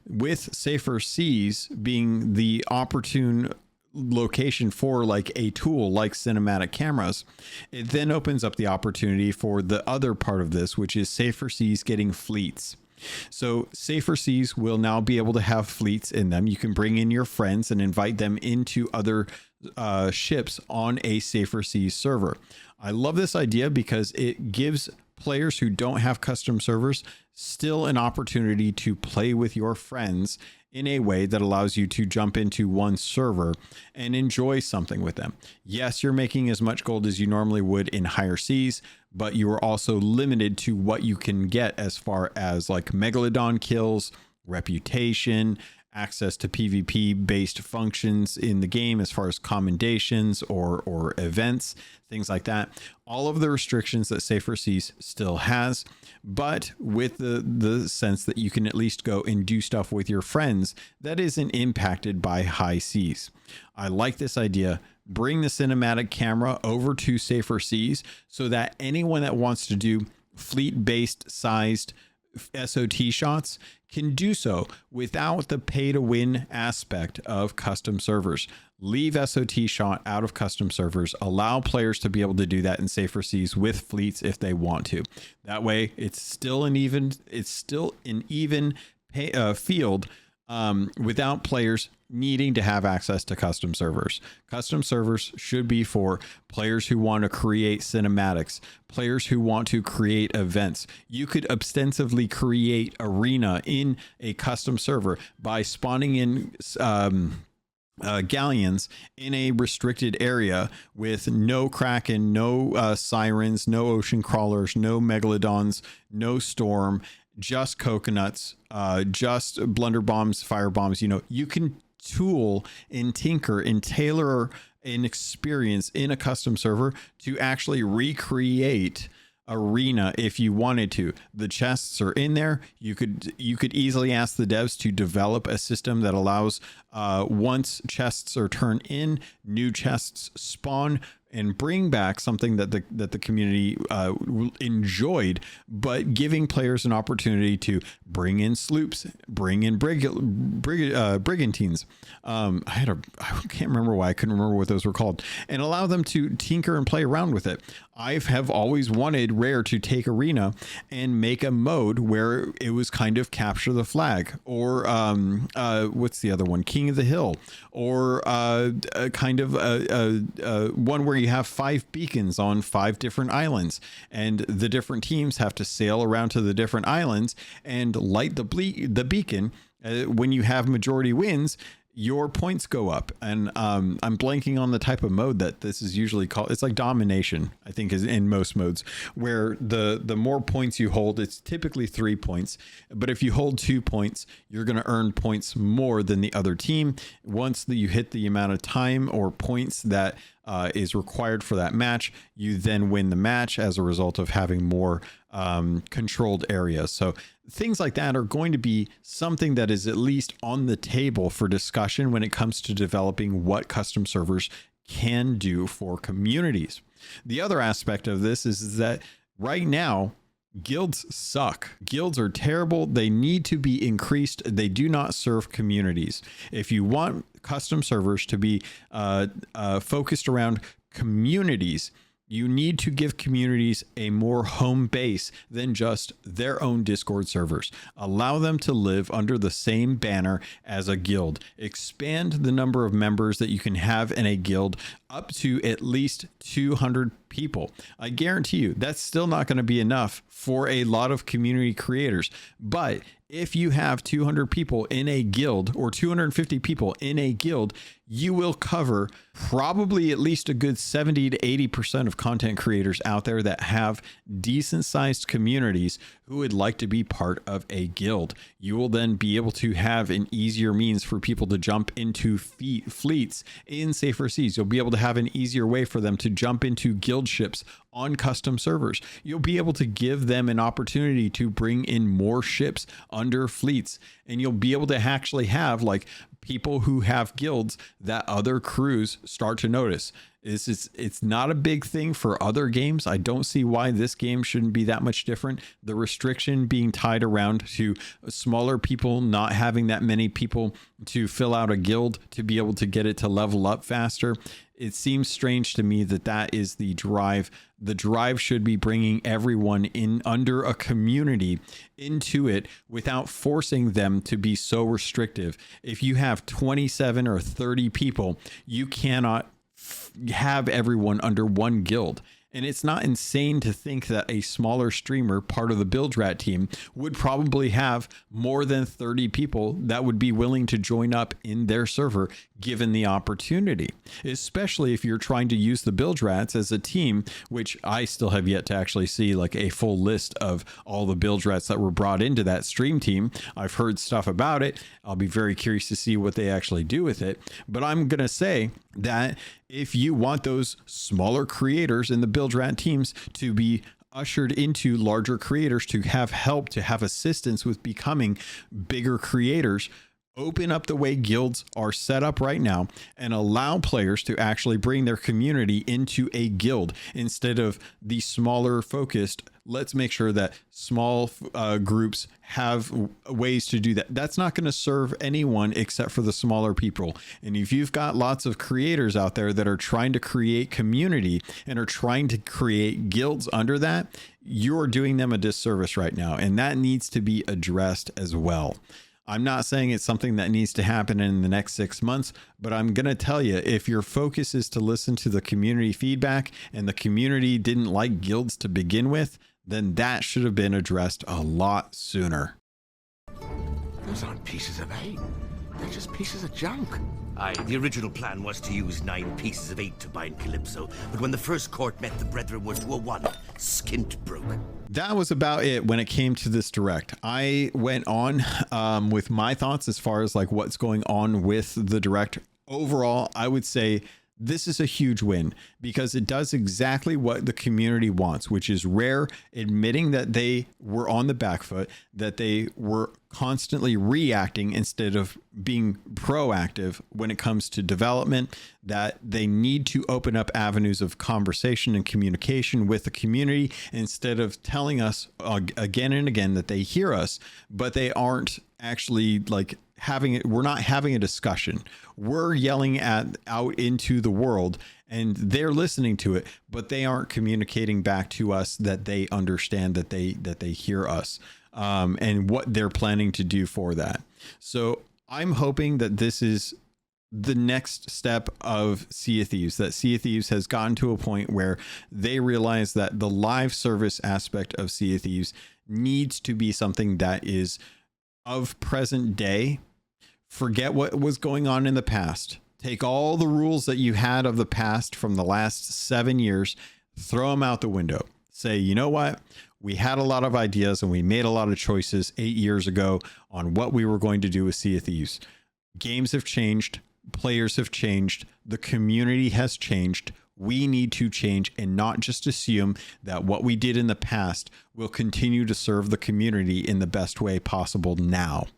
With Safer Seas being the opportune location for like a tool like cinematic cameras, it then opens up the opportunity for the other part of this, which is Safer Seas getting fleets. So Safer Seas will now be able to have fleets in them. You can bring in your friends and invite them into other ships on a Safer Seas server. I love this idea because it gives players who don't have custom servers still an opportunity to play with your friends in a way that allows you to jump into one server and enjoy something with them. Yes, you're making as much gold as you normally would in higher seas, but you are also limited to what you can get as far as like Megalodon kills, reputation, access to PvP based functions in the game as far as commendations or events, things like that. All of the restrictions that Safer Seas still has, but with the sense that you can at least go and do stuff with your friends that isn't impacted by high seas. I like this idea. Bring the cinematic camera over to Safer Seas so that anyone that wants to do fleet-based sized SOT shots can do so without the pay to win aspect of custom servers. Leave SOT shot out of custom servers. Allow players to be able to do that in Safer Seas with fleets if they want to. That way it's still an even field without players needing to have access to custom servers. Custom servers should be for players who want to create cinematics, players who want to create events. You could ostensibly create arena in a custom server by spawning in galleons in a restricted area with no kraken, no sirens, no ocean crawlers, no megalodons, no storm, just coconuts, just blunder bombs, fire bombs. You know, you can tool and tinker and tailor an experience in a custom server to actually recreate arena if you wanted to. The chests are in there. You could easily ask the devs to develop a system that allows once chests are turned in, new chests spawn and bring back something that the community enjoyed, but giving players an opportunity to bring in sloops, bring in brigantines. I can't remember why I couldn't remember what those were called, and allow them to tinker and play around with it. I have always wanted Rare to take Arena and make a mode where it was kind of capture the flag, or what's the other one? King of the Hill, or kind of one where you have 5 beacons on 5 different islands, and the different teams have to sail around to the different islands and light the beacon. When you have majority wins, your points go up. And I'm blanking on the type of mode that this is usually called. It's like domination, I think, is in most modes, where the more points you hold, it's typically 3 points, but if you hold 2 points, you're going to earn points more than the other team. Once you hit the amount of time or points that is required for that match, you then win the match as a result of having more controlled areas. So things like that are going to be something that is at least on the table for discussion when it comes to developing what custom servers can do for communities. The other aspect of this is that right now, guilds suck. Guilds are terrible. They need to be increased. They do not serve communities. If you want custom servers to be focused around communities, you need to give communities a more home base than just their own Discord servers. Allow them to live under the same banner as a guild. Expand the number of members that you can have in a guild up to at least 200 people. I guarantee you that's still not going to be enough for a lot of community creators. But if you have 200 people in a guild or 250 people in a guild, you will cover probably at least a good 70 to 80% of content creators out there that have decent sized communities who would like to be part of a guild. You will then be able to have an easier means for people to jump into fleets in Safer Seas. You'll be able to have an easier way for them to jump into guild build ships on custom servers. You'll be able to give them an opportunity to bring in more ships under fleets, and you'll be able to actually have like people who have guilds that other crews start to notice. It's not a big thing for other games. I don't see why this game shouldn't be that much different. The restriction being tied around to smaller people, not having that many people to fill out a guild to be able to get it to level up faster. It seems strange to me that that is the drive. The drive should be bringing everyone in under a community into it without forcing them to be so restrictive. If you have 27 or 30 people, you cannot have everyone under one guild. And it's not insane to think that a smaller streamer, part of the Build Rat team, would probably have more than 30 people that would be willing to join up in their server given the opportunity, especially if you're trying to use the Build Rats as a team, which I still have yet to actually see like a full list of all the Build Rats that were brought into that stream team. I've heard stuff about it. I'll be very curious to see what they actually do with it. But I'm going to say that if you want those smaller creators in the Build Rat teams to be ushered into larger creators, to have help, to have assistance with becoming bigger creators, open up the way guilds are set up right now and allow players to actually bring their community into a guild instead of the smaller focused. Let's make sure that small groups have ways to do that. That's not going to serve anyone except for the smaller people. And if you've got lots of creators out there that are trying to create community and are trying to create guilds under that, you're doing them a disservice right now. And that needs to be addressed as well. I'm not saying it's something that needs to happen in the next 6 months, but I'm going to tell you, if your focus is to listen to the community feedback and the community didn't like guilds to begin with, then that should have been addressed a lot sooner. Those aren't pieces of 8. They're just pieces of junk. Aye, the original plan was to use 9 pieces of 8 to bind Calypso, but when the first court met, the brethren were to a 1. Skint broke. That was about it when it came to this direct. I went on with my thoughts as far as like what's going on with the direct. Overall, I would say this is a huge win because it does exactly what the community wants, which is Rare admitting that they were on the back foot, that they were constantly reacting instead of being proactive when it comes to development, that they need to open up avenues of conversation and communication with the community instead of telling us again and again that they hear us, but they aren't actually like having it. We're not having a discussion. We're yelling out into the world and they're listening to it, but they aren't communicating back to us that they understand, that they hear us, and what they're planning to do for that. So I'm hoping that this is the next step of Sea of Thieves, that Sea of Thieves has gotten to a point where they realize that the live service aspect of Sea of Thieves needs to be something that is of present day. Forget what was going on in the past. Take all the rules that you had of the past from the last 7 years, throw them out the window. Say, you know what? We had a lot of ideas and we made a lot of choices 8 years ago on what we were going to do with Sea of Thieves. Games have changed. Players have changed. The community has changed. We need to change and not just assume that what we did in the past will continue to serve the community in the best way possible now.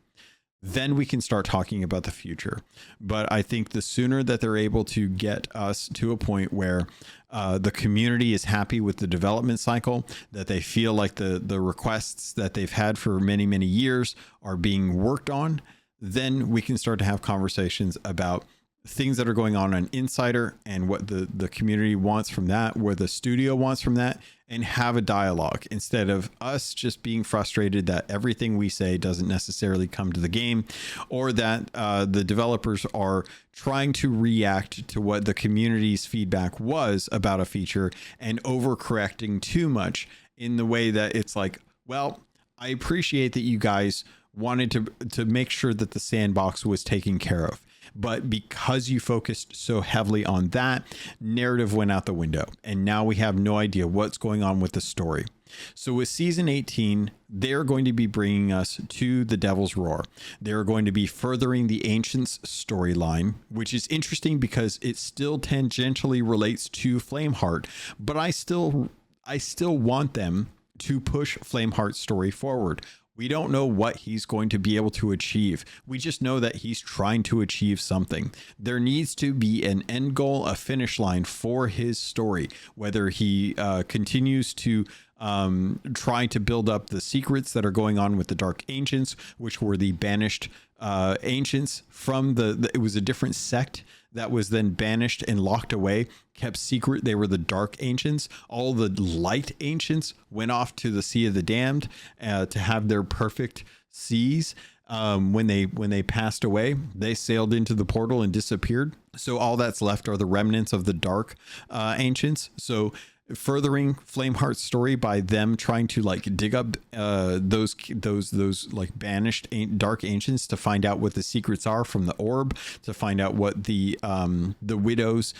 Then we can start talking about the future. But I think the sooner that they're able to get us to a point where the community is happy with the development cycle, that they feel like the requests that they've had for many, many years are being worked on, then we can start to have conversations about things that are going on Insider and what the community wants from that, where the studio wants from that, and have a dialogue instead of us just being frustrated that everything we say doesn't necessarily come to the game, or that the developers are trying to react to what the community's feedback was about a feature and overcorrecting too much in the way that it's like, well, I appreciate that you guys wanted to make sure that the sandbox was taken care of. But because you focused so heavily on that, narrative went out the window. And now we have no idea what's going on with the story. So with season 18, they're going to be bringing us to the Devil's Roar. They're going to be furthering the Ancients storyline, which is interesting because it still tangentially relates to Flameheart, but I still want them to push Flameheart's story forward. We don't know what he's going to be able to achieve. We just know that he's trying to achieve something. There needs to be an end goal, a finish line for his story, whether he continues to try to build up the secrets that are going on with the Dark Ancients, which were the banished ancients from it was a different sect that was then banished and locked away, kept secret. They were the Dark Ancients. All the Light Ancients went off to the Sea of the Damned to have their perfect seas. When they passed away, they sailed into the portal and disappeared. So all that's left are the remnants of the Dark Ancients. So furthering Flameheart's story by them trying to like dig up those like banished Dark Ancients to find out what the secrets are from the orb, to find out what the widow's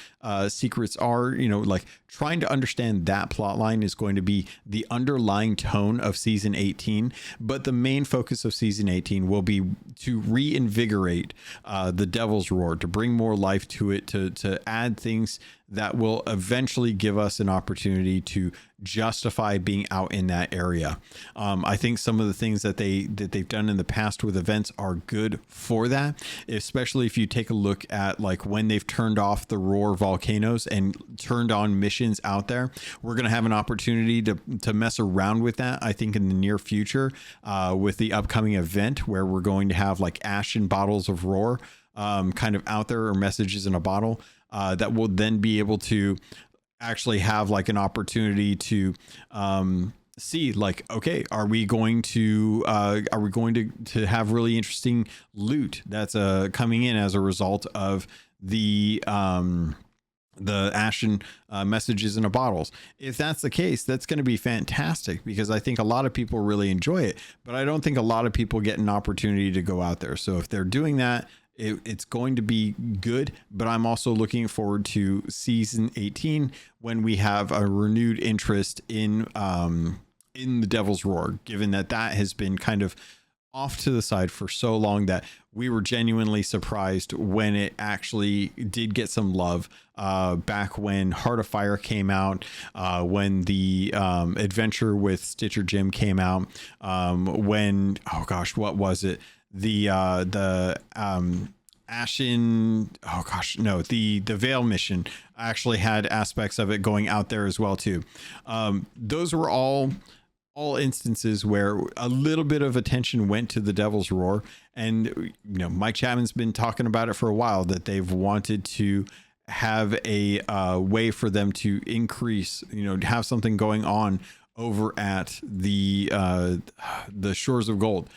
secrets are, like trying to understand that plot line is going to be the underlying tone of season 18. But the main focus of season 18 will be to reinvigorate the Devil's Roar, to bring more life to it, to add things that will eventually give us an opportunity to justify being out in that area. I think some of the things that they've done in the past with events are good for that, especially if you take a look at like when they've turned off the Roar volcanoes and turned on missions out there. We're going to have an opportunity to mess around with that, I think, in the near future with the upcoming event where we're going to have like ashen bottles of Roar kind of out there, or messages in a bottle. That will then be able to actually have like an opportunity to see like, okay, are we going to have really interesting loot that's coming in as a result of the ashen messages in a bottles? If that's the case, that's going to be fantastic, because I think a lot of people really enjoy it, but I don't think a lot of people get an opportunity to go out there. So if they're doing that, it's going to be good. But I'm also looking forward to season 18 when we have a renewed interest in the Devil's Roar, given that has been kind of off to the side for so long that we were genuinely surprised when it actually did get some love back when Heart of Fire came out, when the adventure with Stitcher Jim came out, when, oh gosh, what was it? The Ashen, oh gosh, no, the Veil mission actually had aspects of it going out there as well too. Those were all instances where a little bit of attention went to the Devil's Roar, and Mike Chapman's been talking about it for a while, that they've wanted to have a way for them to increase, have something going on over at the Shores of Gold.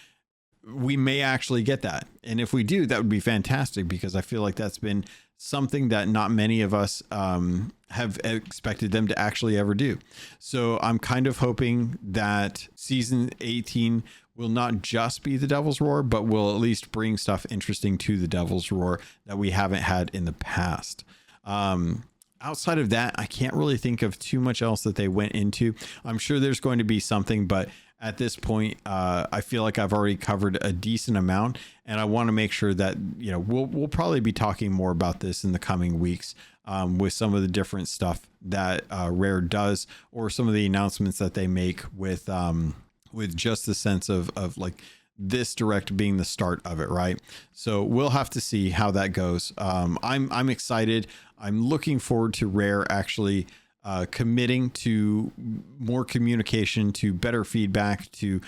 We may actually get that, and if we do, that would be fantastic, because I feel like that's been something that not many of us have expected them to actually ever do. So I'm kind of hoping that season 18 will not just be the Devil's Roar, but will at least bring stuff interesting to the Devil's Roar that we haven't had in the past. Outside of that, I can't really think of too much else that they went into. I'm sure there's going to be something, but at this point, I feel like I've already covered a decent amount, and I want to make sure that, we'll probably be talking more about this in the coming weeks with some of the different stuff that Rare does, or some of the announcements that they make with just the sense of like this direct being the start of it, right? So we'll have to see how that goes. I'm excited. I'm looking forward to Rare actually committing to more communication, to better feedback, to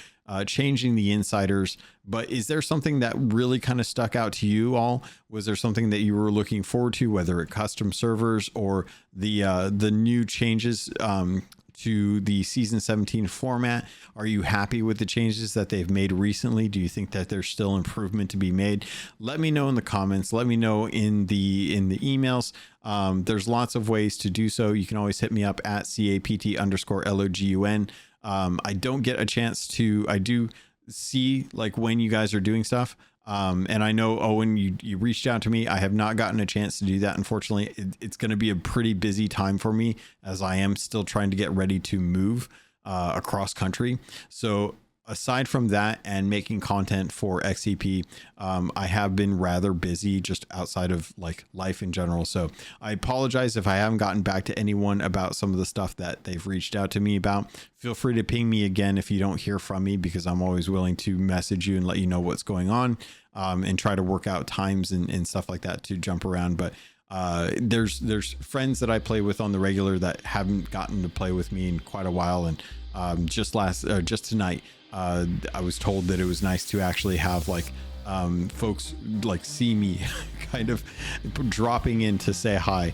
changing the insiders. But is there something that really kind of stuck out to you all? Was there something that you were looking forward to, whether it custom servers or the new changes to the season 17 format? Are you happy with the changes that they've made recently? Do you think that there's still improvement to be made? Let me know in the comments. Let me know in the emails. There's lots of ways to do so. You can always hit me up at CAPT_LOGUN. I don't get a chance to, I do see like when you guys are doing stuff. And I know, Owen, you reached out to me. I have not gotten a chance to do that. Unfortunately, it's going to be a pretty busy time for me, as I am still trying to get ready to move across country. So aside from that and making content for XCP, I have been rather busy just outside of like life in general. So I apologize if I haven't gotten back to anyone about some of the stuff that they've reached out to me about. Feel free to ping me again if you don't hear from me, because I'm always willing to message you and let you know what's going on, and try to work out times and stuff like that to jump around. But there's friends that I play with on the regular that haven't gotten to play with me in quite a while. And just tonight, I was told that it was nice to actually have like folks like see me kind of dropping in to say hi,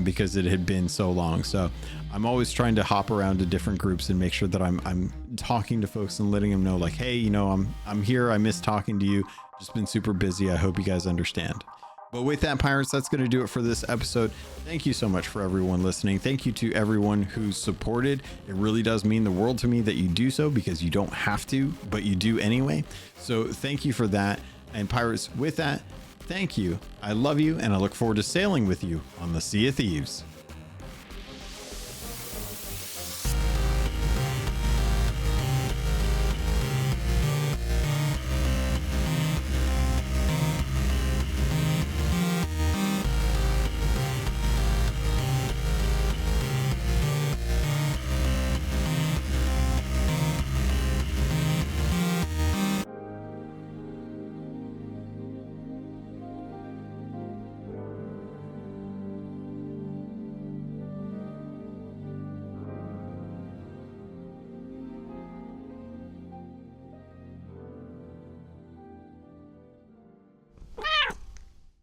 because it had been so long. So I'm always trying to hop around to different groups and make sure that I'm talking to folks and letting them know like, hey, you know, I'm here. I miss talking to you. Just been super busy. I hope you guys understand. But with that, pirates, that's going to do it for this episode. Thank you so much for everyone listening. Thank you to everyone who's supported. It really does mean the world to me that you do so, because you don't have to, but you do anyway. So thank you for that. And pirates, with that, thank you. I love you, and I look forward to sailing with you on the Sea of Thieves.